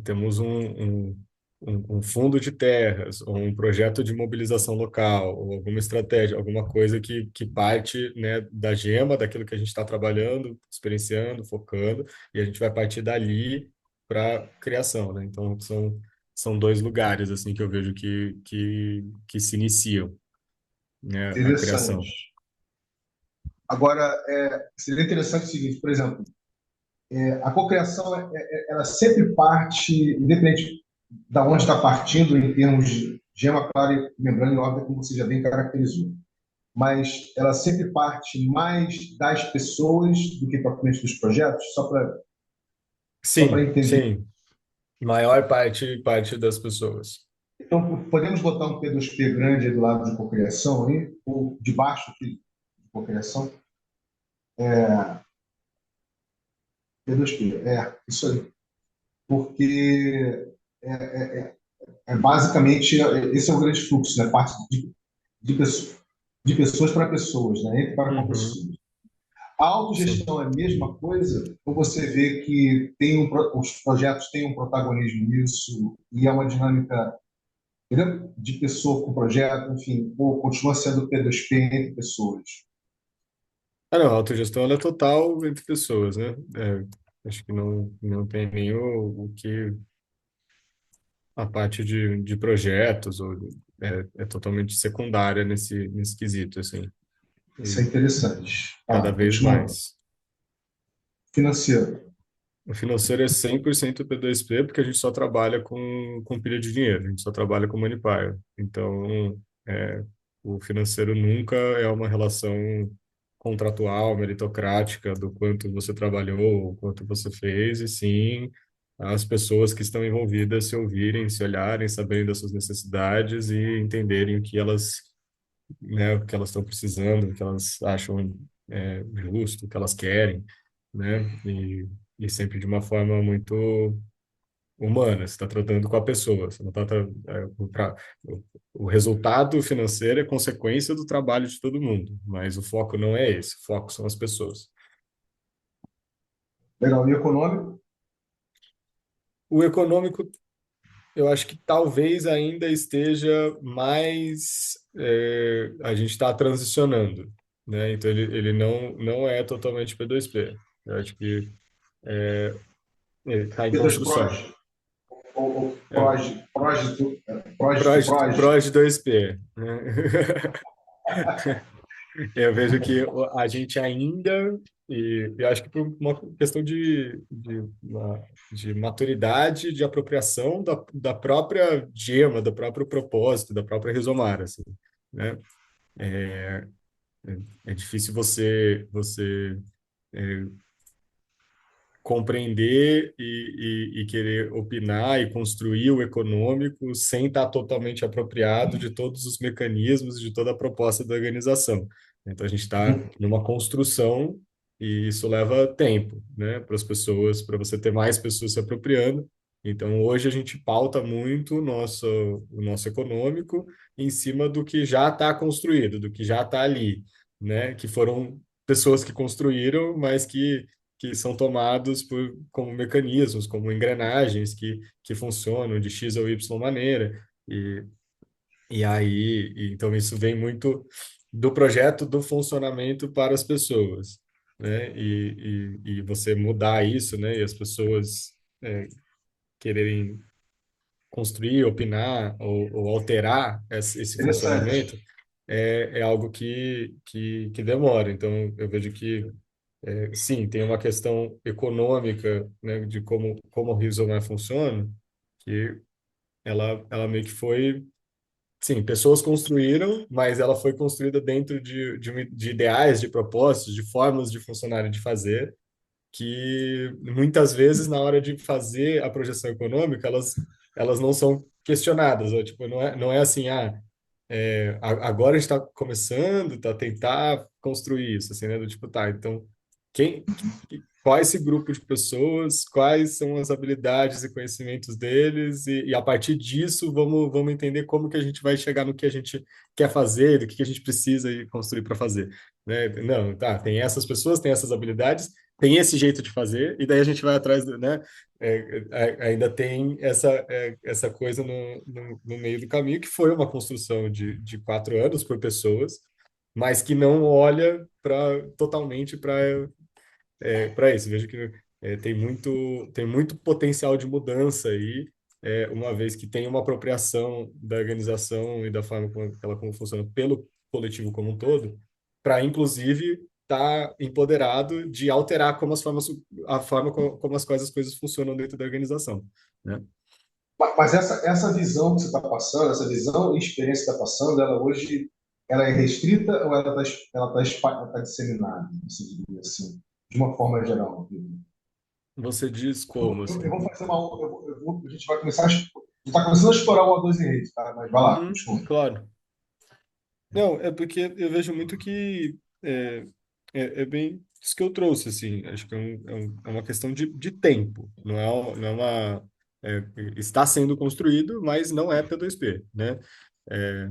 Temos um fundo de terras, ou um projeto de mobilização local, ou alguma estratégia, alguma coisa que parte, né, da gema, daquilo que a gente está trabalhando, experienciando, focando, e a gente vai partir dali para criação, né? Então, são dois lugares, assim, que eu vejo que se iniciam, né, a criação. Interessante. Agora, seria interessante o seguinte, por exemplo, a cocriação ela sempre parte, independente da onde está partindo em termos de gema, clara e membrana e órbita, como você já bem caracterizou. Mas ela sempre parte mais das pessoas do que propriamente dos projetos, só para Sim, entender. sim. Maior parte das pessoas. Então, podemos botar um P2P grande aí do lado de cocriação, aí, ou de baixo aqui de cocriação? P2P, isso aí. Porque basicamente esse é o grande fluxo, né? Parte de, pessoas, de pessoas para pessoas, né? Entre para com Uhum, pessoas. A sim. autogestão é a mesma coisa, ou você vê que os projetos têm um protagonismo nisso e é uma dinâmica, entendeu? De pessoa com projeto, enfim, ou continua sendo P2P entre pessoas. Ah, não, a autogestão ela é total entre pessoas, né? Acho que não tem nem o que a parte de projetos ou é totalmente secundária nesse quesito, assim, Isso é e interessante. cada vez Continua. mais. Financeiro. O financeiro é 100% P2P porque a gente só trabalha com pilha de dinheiro, a gente só trabalha com money pile. Então, o financeiro nunca é uma relação contratual, meritocrática, do quanto você trabalhou, o quanto você fez, e sim as pessoas que estão envolvidas se ouvirem, se olharem, saberem das suas necessidades e entenderem o que elas, né, o que elas estão precisando, o que elas acham justo, o que elas querem, né? E sempre de uma forma muito humana, você está tratando com a pessoa, você não está o resultado financeiro é consequência do trabalho de todo mundo, mas o foco não é esse, o foco são as pessoas. Legal. E econômico? O econômico, eu acho que talvez ainda esteja mais, a gente está transicionando, né? Então ele não é totalmente P2P. Eu acho que ele está em P2 construção. Proj? Ou É, Proj to Proj? Prod 2P, né? Eu vejo que a gente ainda, e eu acho que por uma questão de maturidade, de apropriação da própria gema, do próprio propósito, da própria rizomara, assim, né? É difícil você compreender e querer opinar e construir o econômico sem estar totalmente apropriado de todos os mecanismos, de toda a proposta da organização. Então, a gente está numa construção e isso leva tempo, né, para as pessoas, para você ter mais pessoas se apropriando. Então, hoje a gente pauta muito o nosso econômico em cima do que já está construído, do que já está ali, né, que foram pessoas que construíram, mas que são tomados como mecanismos, como engrenagens que funcionam de X ou Y maneira. E aí, então isso vem muito do projeto do funcionamento para as pessoas, né? E você mudar isso, né? E as pessoas quererem construir, opinar ou alterar esse Interessante. funcionamento é algo que demora. Então, eu vejo que sim, tem uma questão econômica, né, de como o Rio funciona, que ela meio que foi, sim, pessoas construíram, mas ela foi construída dentro de ideais, de propósitos, de formas de funcionar e de fazer, que muitas vezes na hora de fazer a projeção econômica elas não são questionadas, ou, tipo, não é assim, agora a gente está começando a tentar construir isso, assim, né? Do tipo, tá, então, quem, qual é esse grupo de pessoas, quais são as habilidades e conhecimentos deles, e a partir disso vamos entender como que a gente vai chegar no que a gente quer fazer, do que a gente precisa ir construir para fazer, né? Não, tá, tem essas pessoas, tem essas habilidades, tem esse jeito de fazer, e daí a gente vai atrás, né? Ainda tem essa coisa no meio do caminho, que foi uma construção de 4 anos por pessoas, mas que não olha totalmente para isso. Vejo que tem muito potencial de mudança aí, uma vez que tem uma apropriação da organização e da forma como ela como funciona pelo coletivo como um todo, para inclusive estar empoderado de alterar a forma como as coisas funcionam dentro da organização, né? Mas essa visão que você está passando, essa visão e experiência que está passando, ela hoje ela é restrita ou ela tá disseminada, você diria assim, de uma forma geral? Você diz como, Eu assim? vou fazer uma. A gente vai começar. A gente está começando a explorar o A2 em rede, tá? Mas vai lá, Uhum, desculpa. claro. Não, é porque eu vejo muito que é bem isso que eu trouxe, assim. Acho que é uma questão de tempo. Não é está sendo construído, mas não é P2P, né? É,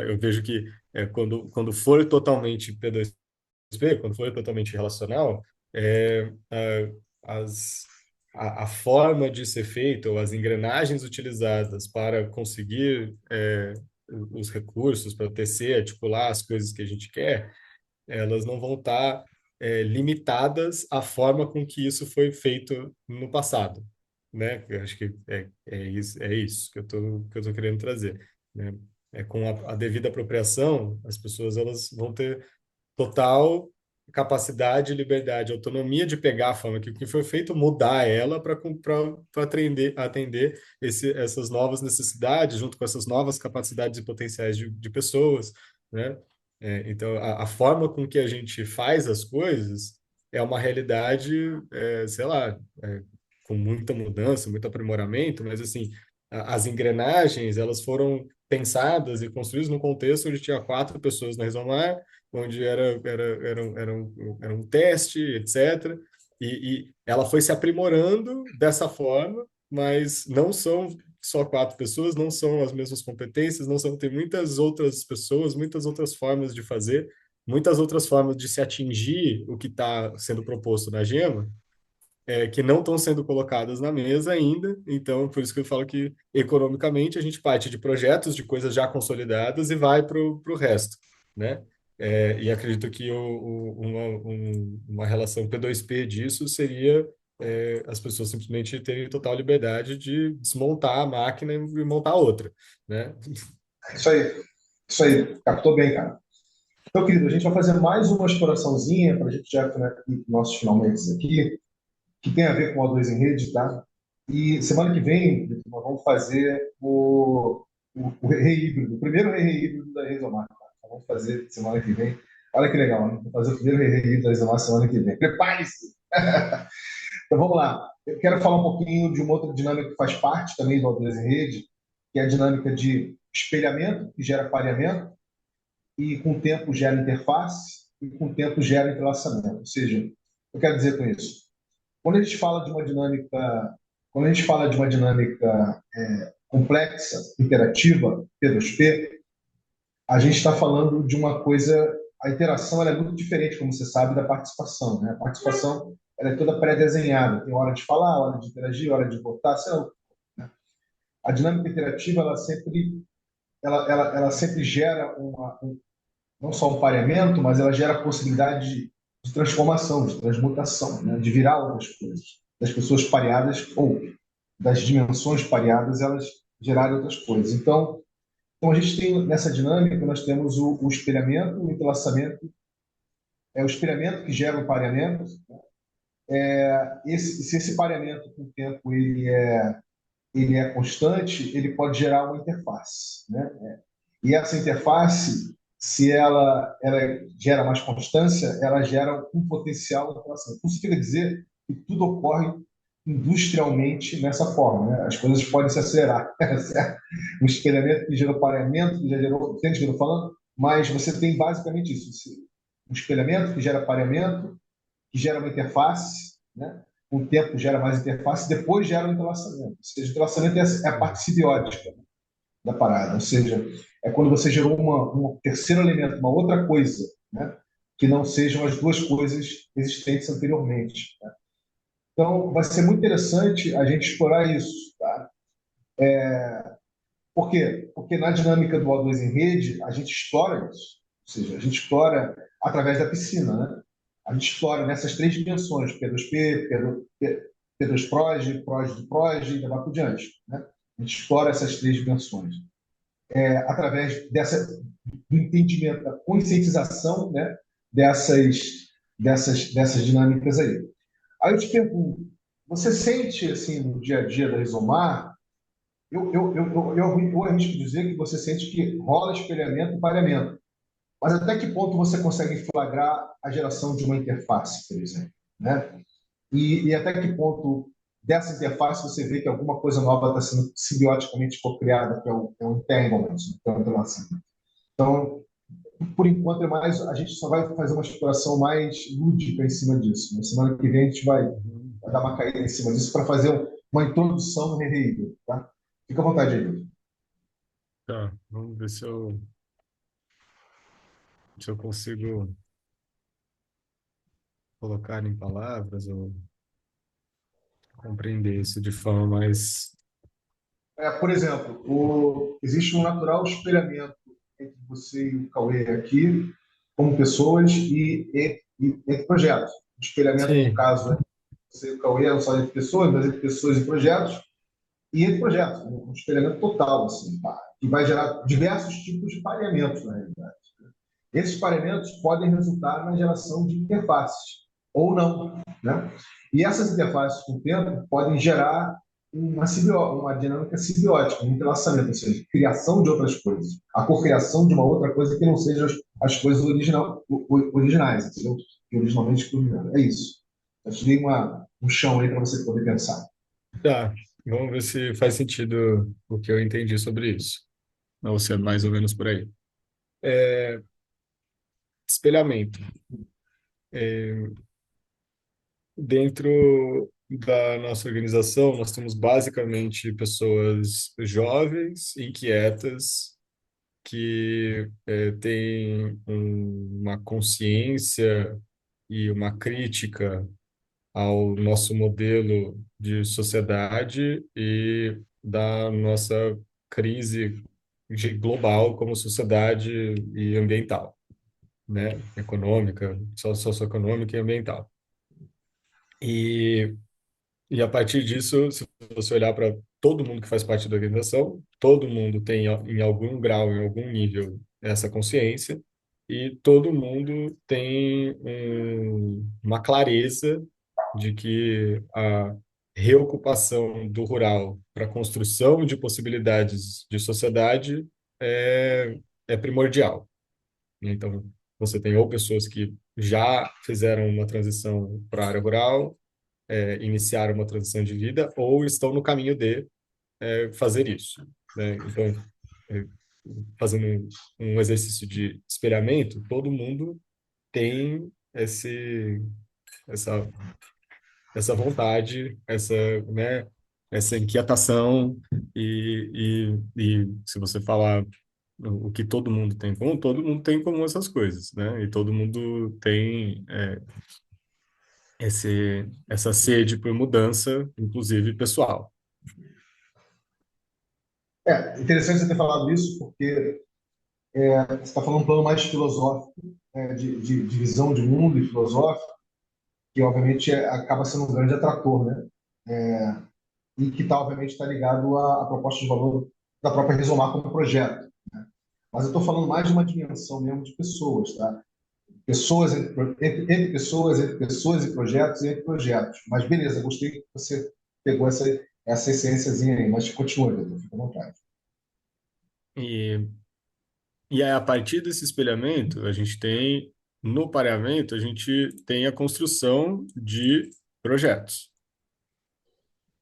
eu vejo que quando for totalmente P2P, quando for totalmente relacional, é, as, a forma de ser feito, ou as engrenagens utilizadas para conseguir os recursos, para tecer, articular as coisas que a gente quer, elas não vão estar limitadas à forma com que isso foi feito no passado, né? Eu acho que é isso que eu tô querendo trazer, né? Com a devida apropriação, as pessoas elas vão ter total capacidade, liberdade, autonomia de pegar a forma que o que foi feito, mudar ela para atender essas novas necessidades, junto com essas novas capacidades e potenciais de pessoas, né? Então, a forma com que a gente faz as coisas é uma realidade, sei lá, com muita mudança, muito aprimoramento, mas assim, as engrenagens, elas foram pensadas e construídas num contexto onde tinha 4 pessoas na Rizomar, onde era um teste, etc. E ela foi se aprimorando dessa forma, mas não são só 4 pessoas, não são as mesmas competências, não são, tem muitas outras pessoas, muitas outras formas de fazer, muitas outras formas de se atingir o que está sendo proposto na Gema, que não estão sendo colocadas na mesa ainda. Então, por isso que eu falo que, economicamente, a gente parte de projetos, de coisas já consolidadas e vai para o resto, né? E acredito que uma relação P2P disso seria as pessoas simplesmente terem total liberdade de desmontar a máquina e montar outra, né? Isso aí, captou bem, cara. Então, querido, a gente vai fazer mais uma exploraçãozinha para a gente já né, nossos finalmente aqui, que tem a ver com o A2 em rede, tá? E semana que vem, nós vamos fazer o híbrido, o primeiro híbrido da Resomar. Tá? Então, vamos fazer semana que vem. Olha que legal, né? Vamos fazer o primeiro híbrido da Resomar semana que vem. Prepare-se! Então vamos lá. Eu quero falar um pouquinho de uma outra dinâmica que faz parte também do A2 em rede, que é a dinâmica de espelhamento, que gera pareamento, e com o tempo gera interface, e com o tempo gera entrelaçamento. Ou seja, eu quero dizer com isso, quando a gente fala de uma dinâmica, quando a gente fala de uma dinâmica complexa, interativa, P2P, a gente está falando de uma coisa, a interação ela é muito diferente, como você sabe, da participação, né? A participação ela é toda pré-desenhada, tem hora de falar, hora de interagir, hora de votar, sei lá, né? A dinâmica interativa ela sempre gera não só um pareamento, mas ela gera a possibilidade de transformação, de transmutação, né? De virar outras coisas. Das pessoas pareadas ou das dimensões pareadas, elas gerarem outras coisas. Então a gente tem nessa dinâmica, nós temos o espelhamento, o entrelaçamento, o espelhamento que gera o pareamento. Se esse pareamento com o tempo ele é constante, ele pode gerar uma interface, né? E essa interface, se ela gera mais constância, ela gera um potencial de alteração. Isso significa dizer que tudo ocorre industrialmente nessa forma, né? As coisas podem se acelerar. Certo? Um espelhamento que gerou pareamento, que já gerou, entende o que eu estou falando? Mas você tem basicamente isso. Um espelhamento que gera pareamento, que gera uma interface, né? Com o tempo gera mais interface, depois gera um entrelaçamento. Ou seja, o entrelaçamento é a parte simbiótica da parada, ou seja, é quando você gerou um terceiro elemento, uma outra coisa, né? Que não sejam as duas coisas existentes anteriormente. Né? Então, vai ser muito interessante a gente explorar isso. Tá? Por quê? Porque na dinâmica do O2 em rede, a gente explora isso. Ou seja, a gente explora através da piscina. Né? A gente explora nessas três dimensões, P2P, P2Proj, Proj do Proj e daí por diante. Né? A gente explora essas três dimensões. Através do entendimento, da conscientização, né? dessas dinâmicas aí. Aí eu te pergunto, você sente, assim, no dia a dia da Rizomar, eu arrisco dizer que você sente que rola espelhamento e pareamento. Mas até que ponto você consegue flagrar a geração de uma interface, por exemplo? Né? E até que ponto dessa interface você vê que alguma coisa nova está sendo simbioticamente cocriada, que é o entanglement, que é o entrelaçamento. Então, por enquanto, a gente só vai fazer uma exploração mais lúdica em cima disso. Na semana que vem, a gente vai dar uma caída em cima disso para fazer uma introdução no RRI. Tá? Fica à vontade aí. Tá, vamos ver se eu consigo colocar em palavras ou compreender isso de forma mais. Por exemplo, existe um natural espelhamento entre você e o Cauê aqui, como pessoas, e entre projetos. O espelhamento, no Sim, caso, entre você e o Cauê, não só entre pessoas, mas entre pessoas e projetos. E entre projetos, um espelhamento total, assim, tá? Que vai gerar diversos tipos de pareamentos, na realidade. Esses pareamentos podem resultar na geração de interfaces, ou não. Né? E essas interfaces, com o tempo, podem gerar uma dinâmica simbiótica, um entrelaçamento, ou seja, criação de outras coisas, a cocriação de uma outra coisa que não seja as coisas originais, entendeu? Que originalmente combinaram. É isso. Eu te dei um chão aí para você poder pensar. tá. Vamos ver se faz sentido o que eu entendi sobre isso. Ou se é mais ou menos por aí. Espelhamento. Dentro da nossa organização, nós temos basicamente pessoas jovens, inquietas, que têm uma consciência e uma crítica ao nosso modelo de sociedade e da nossa crise global como sociedade e ambiental, né? Econômica, socioeconômica e ambiental. E, e a partir disso, se você olhar para todo mundo que faz parte da organização, todo mundo tem em algum grau, em algum nível, essa consciência, e todo mundo tem uma clareza de que a reocupação do rural para a construção de possibilidades de sociedade é primordial. Então, você tem ou pessoas que já fizeram uma transição para a área rural, iniciaram uma transição de vida, ou estão no caminho de fazer isso. Né? Então, é, fazendo um exercício de espelhamento, todo mundo tem essa, essa vontade, né, essa inquietação, e se você falar o que todo mundo tem em comum, todo mundo tem em comum essas coisas, né? E todo mundo tem essa sede por mudança, inclusive pessoal. Interessante você ter falado isso, porque você está falando um plano mais filosófico, de visão de mundo e filosófico, que obviamente acaba sendo um grande atrator, né? E que obviamente está ligado à proposta de valor da própria Rizomar como projeto. Né? Mas eu estou falando mais de uma dimensão mesmo de pessoas, tá? Pessoas entre pessoas e projetos e entre projetos. Mas beleza, gostei que você pegou essa essênciazinha aí, mas continua, Vitor, fica à vontade. E, e aí, a partir desse espelhamento, no pareamento, a gente tem a construção de projetos,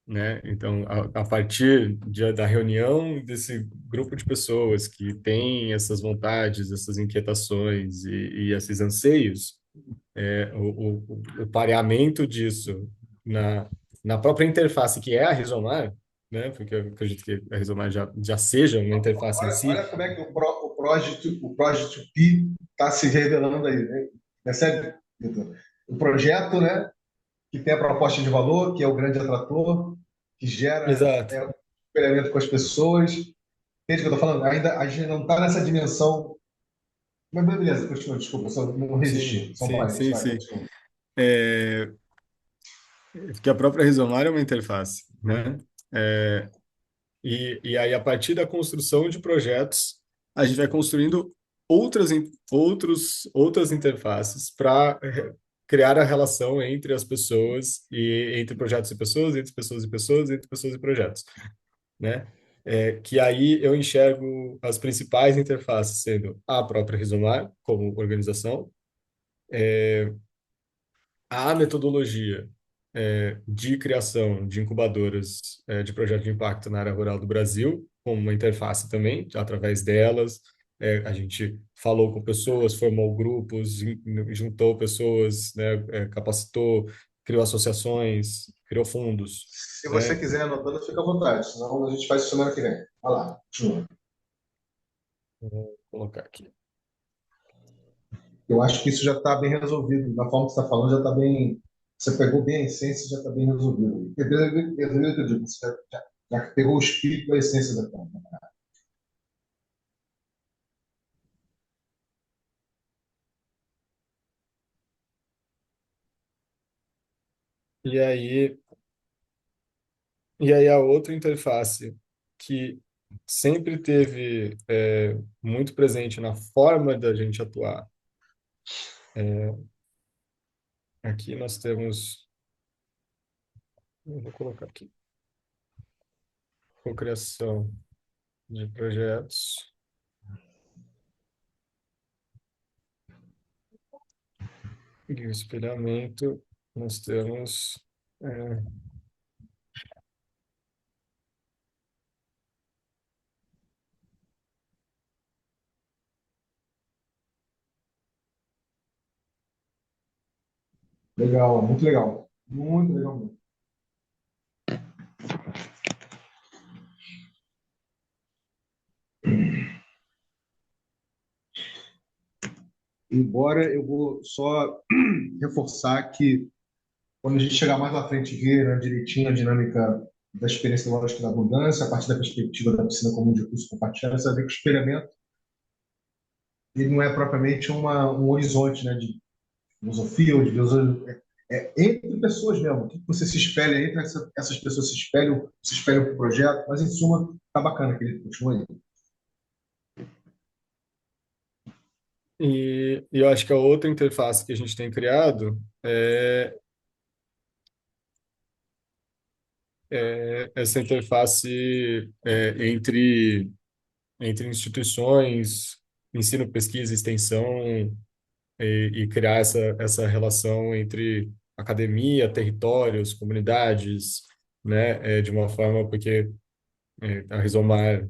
né? Então, a partir da reunião desse grupo de pessoas que tem essas vontades, essas inquietações e esses anseios, o pareamento disso na própria interface que é a Rizomar, né? Porque eu acredito que a Rizomar já seja uma interface em si. Olha como é que o Project Pi está se revelando aí, né? Percebe, Vitor? O projeto, né, que tem a proposta de valor, que é o grande atrator, que gera Exato. o experimento com as pessoas. Entende o que eu estou falando? Ainda a gente não está nessa dimensão. Mas beleza, continua, desculpa, só não Sim, resisti. São sim, parênteses, sim, vai, sim. continua. É, que a própria Rizomar é uma interface, né? É, e aí, a partir da construção de projetos, a gente vai construindo outras interfaces para criar a relação entre as pessoas e entre projetos e pessoas, entre pessoas e pessoas, entre pessoas e projetos, né? Que aí eu enxergo as principais interfaces sendo a própria Rizomar, como organização, a metodologia de criação de incubadoras de projeto de impacto na área rural do Brasil, como uma interface também, através delas. A gente falou com pessoas, formou grupos, juntou pessoas, né, capacitou, criou associações, criou fundos, Se você né? quiser anotando, fica à vontade, senão a gente faz isso semana que vem. Vai lá, continua. Vou colocar aqui. Eu acho que isso já está bem resolvido. Na forma que você está falando, já está bem. Você pegou bem a essência, já está bem resolvido. Resolvido, que eu digo, você já pegou o espírito, a essência da coisa. E aí, e aí a outra interface que sempre teve muito presente na forma da gente atuar. Aqui nós temos, eu vou colocar aqui, cocriação de projetos e o espelhamento. Nós temos é, Legal, muito legal. Muito legal mesmo. Embora eu vou só reforçar que quando a gente chegar mais à frente e ver, né, direitinho a dinâmica da experiência lógica da abundância, a partir da perspectiva da piscina comum de curso compartilhado, você vai ver que o experimento ele não é propriamente um horizonte, né, de filosofia ou de filosofia. Entre pessoas mesmo. O que você se espelha entre essas pessoas se espelham para o projeto, mas em suma, tá bacana que ele continua aí. e eu acho que a outra interface que a gente tem criado é essa interface entre instituições, ensino, pesquisa, extensão e criar essa relação entre academia, territórios, comunidades, né, de uma forma porque a Rizomar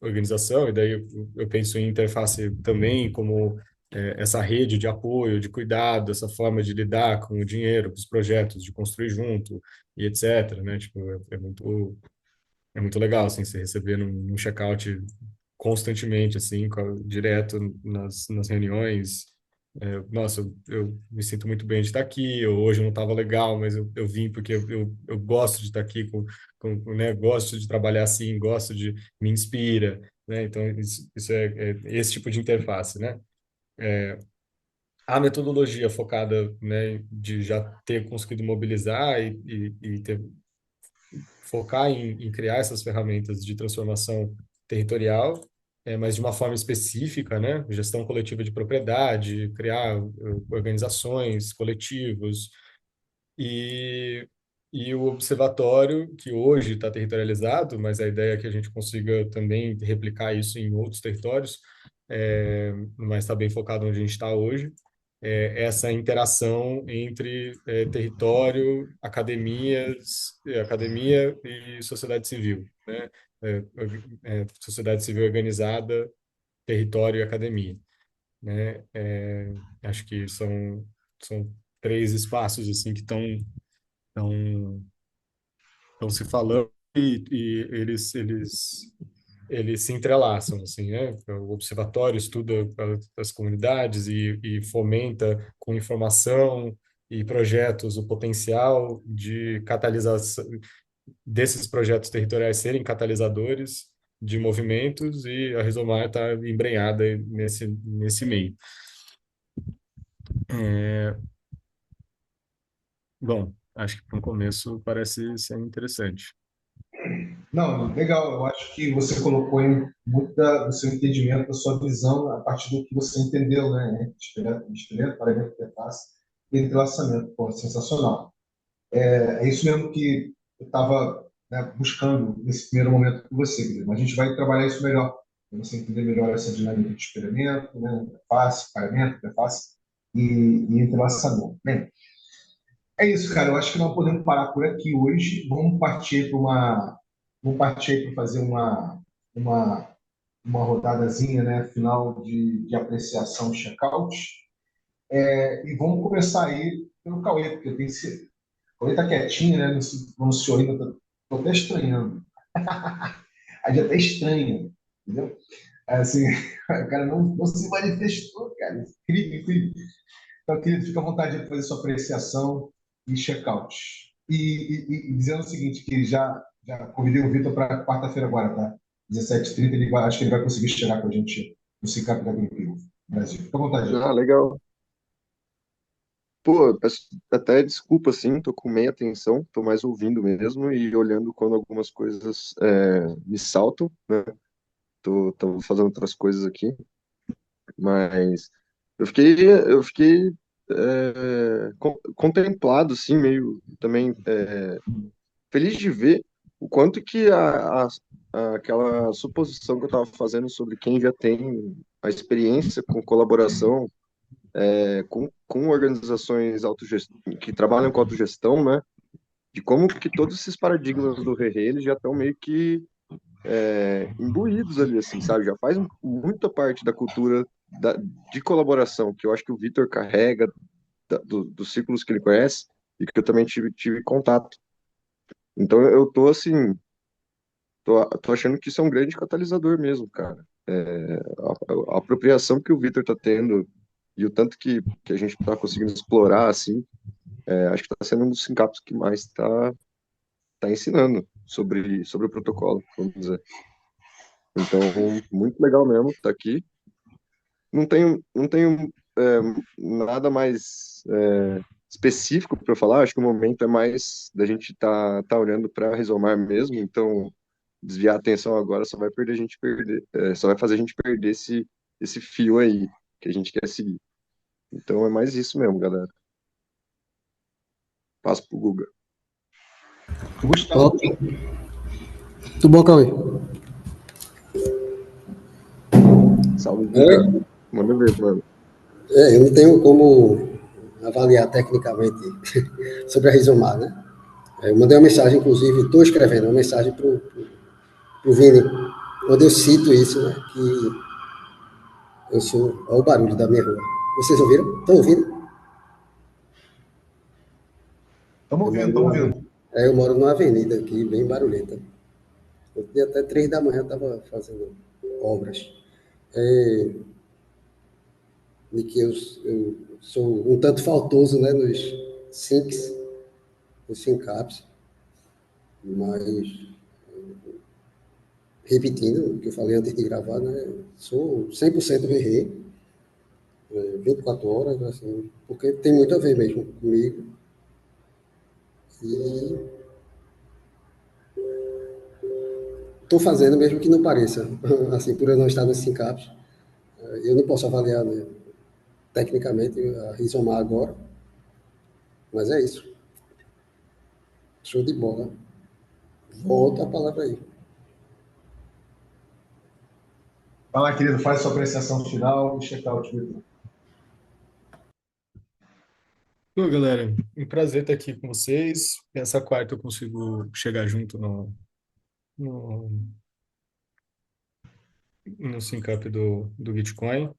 organização, e daí eu penso em interface também como essa rede de apoio, de cuidado, essa forma de lidar com o dinheiro, com os projetos, de construir junto e etc, né? Tipo, é muito legal, assim, você receber num checkout constantemente, assim, direto nas reuniões. Nossa, eu me sinto muito bem de estar aqui. Hoje eu não estava legal, mas eu vim porque eu gosto de estar aqui, né, gosto de trabalhar assim, gosto de, me inspira, né? Então, isso é esse tipo de interface, né? A metodologia focada, né, de já ter conseguido mobilizar e focar em criar essas ferramentas de transformação territorial, mas de uma forma específica, né? Gestão coletiva de propriedade, criar organizações, coletivos, e e o observatório, que hoje está territorializado, mas a ideia é que a gente consiga também replicar isso em outros territórios, mas está bem focado onde a gente está hoje, essa interação entre território, academia e sociedade civil, né? Sociedade civil organizada, território e academia, né? Acho que são três espaços assim que estão se falando e eles se entrelaçam, assim, né? O observatório estuda as comunidades e fomenta com informação e projetos o potencial de catalisação desses projetos territoriais serem catalisadores de movimentos e a Rizomar está embrenhada nesse meio. Bom, acho que para um começo parece ser interessante. Não, legal. Eu acho que você colocou em do seu entendimento, da sua visão, a partir do que você entendeu, né? Experimento, paramento, interface e entrelaçamento. Pô, sensacional. É isso mesmo que eu estava, né, buscando nesse primeiro momento com você, Guilherme. A gente vai trabalhar isso melhor, para você entender melhor essa dinâmica de experimento, né? Interface, paramento, interface e entrelaçamento. Bem, é isso, cara. Eu acho que nós podemos parar por aqui hoje. Vamos partir para fazer uma, uma rodadazinha, né, final de apreciação, check-out. E vamos começar aí pelo Cauê, porque tem que o Cauê tá quietinho, né? Não se ainda, tô até estranhando. A gente até estranha, entendeu? Assim, o cara não se manifestou, cara. Incrível, incrível. Então, querido, fica à vontade de fazer sua apreciação e check-out. E dizendo o seguinte, que já convidei o Vitor para quarta-feira agora, tá? 17h30, acho que ele vai conseguir chegar com a gente no Cicap da Grupo Brasil. Fica à vontade. Ah, legal. Pô, peço até desculpa, assim, tô com meia atenção, tô mais ouvindo mesmo e olhando quando algumas coisas me saltam, né? Tô fazendo outras coisas aqui, mas eu fiquei contemplado, assim, meio também feliz de ver o quanto que aquela suposição que eu estava fazendo sobre quem já tem a experiência com colaboração com organizações que trabalham com autogestão, né? De como que todos esses paradigmas do Rerê, eles já estão meio que imbuídos ali, assim, sabe? Já faz muita parte da cultura de colaboração, que eu acho que o Vitor carrega dos círculos que ele conhece e que eu também tive contato. Então eu tô assim, tô achando que isso é um grande catalisador mesmo, cara. A apropriação que o Vitor tá tendo e o tanto que a gente tá conseguindo explorar, assim, acho que tá sendo um dos sincaps que mais tá ensinando sobre o protocolo, vamos dizer. Então, muito legal mesmo tá aqui. Não tenho nada mais específico para falar. Acho que o momento é mais da gente tá olhando para Rizomar mesmo. Então, desviar a atenção agora só vai fazer a gente perder esse fio aí que a gente quer seguir. Então, é mais isso mesmo, galera. Passo pro Guga. Gustavo. Ok. Tudo bom, Cauê? Salve, Guga. É, Manda ver, mano. eu não tenho como avaliar tecnicamente sobre a Rizomar, né? Eu mandei uma mensagem, inclusive, estou escrevendo uma mensagem para o Vini, onde eu cito isso, né? Que eu sou. Olha o barulho da minha rua. Vocês ouviram? Estão ouvindo? Estamos Eu ouvindo, moro estamos numa, ouvindo. eu moro numa avenida aqui, bem barulhenta. Até 3 da manhã estava fazendo obras. É, de que eu sou um tanto faltoso, né, nos syncs, nos syncaps, mas repetindo o que eu falei antes de gravar, né, sou 100% Rerê, 24 horas, assim, porque tem muito a ver mesmo comigo. E estou fazendo mesmo que não pareça, assim, por eu não estar nos syncaps. Eu não posso avaliar, né, tecnicamente a Rizomar agora, mas é isso. Show de bola. Volta a palavra aí. Vai lá, querido, faz sua apreciação final e check-out, Vitor. Pô, galera, um prazer estar aqui com vocês. Essa quarta eu consigo chegar junto no, no Syncap do Bitcoin,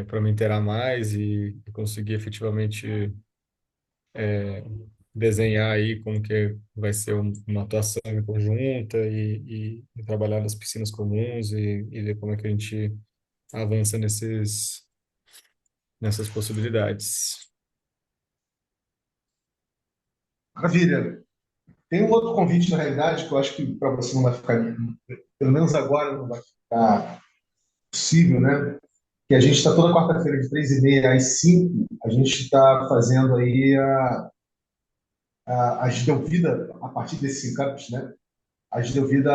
para me inteirar mais e conseguir efetivamente desenhar aí como que vai ser uma atuação em conjunta e trabalhar nas piscinas comuns e ver como é que a gente avança nessas possibilidades. Maravilha. Tem um outro convite, na realidade, que eu acho que para você não vai ficar, pelo menos agora, não vai ficar possível, né? Que a gente está toda quarta-feira, de 3h30 às 5, a gente está fazendo aí a Gideovida, a partir desses campos, né? A Gideovida,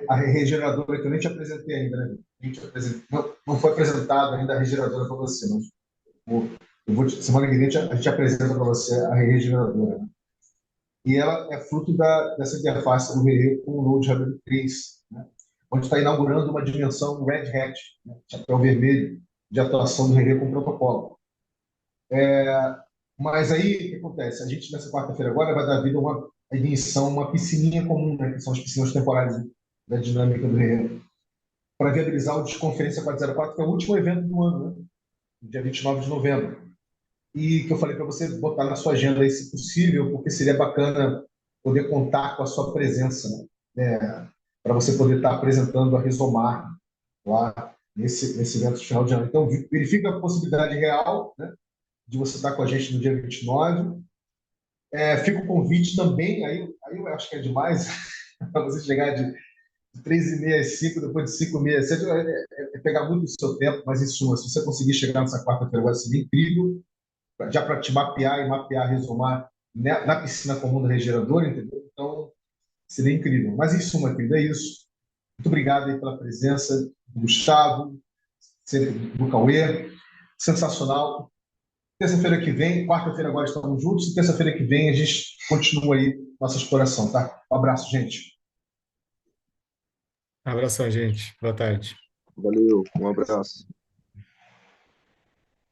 a regeneradora, que eu nem te apresentei ainda, né? Não foi apresentada ainda a regeneradora para você, mas semana que vem a gente apresenta para você a regeneradora. Né? E ela é fruto dessa interface do Relay com o Node Hub 3, né? Onde está inaugurando uma dimensão Red Hat, né? Chapéu vermelho, de atuação do Relay com o protocolo. Mas aí, o que acontece? A gente, nessa quarta-feira agora, vai dar vida a uma ignição, uma piscininha comum, né? Que são as piscinas temporárias da dinâmica do Relay, para viabilizar o Desconferência 404, que é o último evento do ano, né? Dia 29 de novembro. E que eu falei para você botar na sua agenda aí, se possível, porque seria bacana poder contar com a sua presença, né? Para você poder estar apresentando a Rizomar lá nesse evento de final de ano. Então, verifica a possibilidade real, né, de você estar com a gente no dia 29. Fica o convite também, aí eu acho que é demais, para você chegar de 3h30 às 5, depois de 5h30 às 7, é pegar muito do seu tempo, mas em suma, se você conseguir chegar nessa quarta-feira, vai ser incrível, já para te mapear e mapear, resumar na piscina comum da regeneradora, entendeu? Então, seria incrível. Mas, em suma, querido, é isso. Muito obrigado aí pela presença do Gustavo, do Cauê. Sensacional. Terça-feira que vem, quarta-feira agora estamos juntos, e terça-feira que vem a gente continua aí nossa exploração, tá? Um abraço, gente. Abração, gente. Boa tarde. Valeu, um abraço.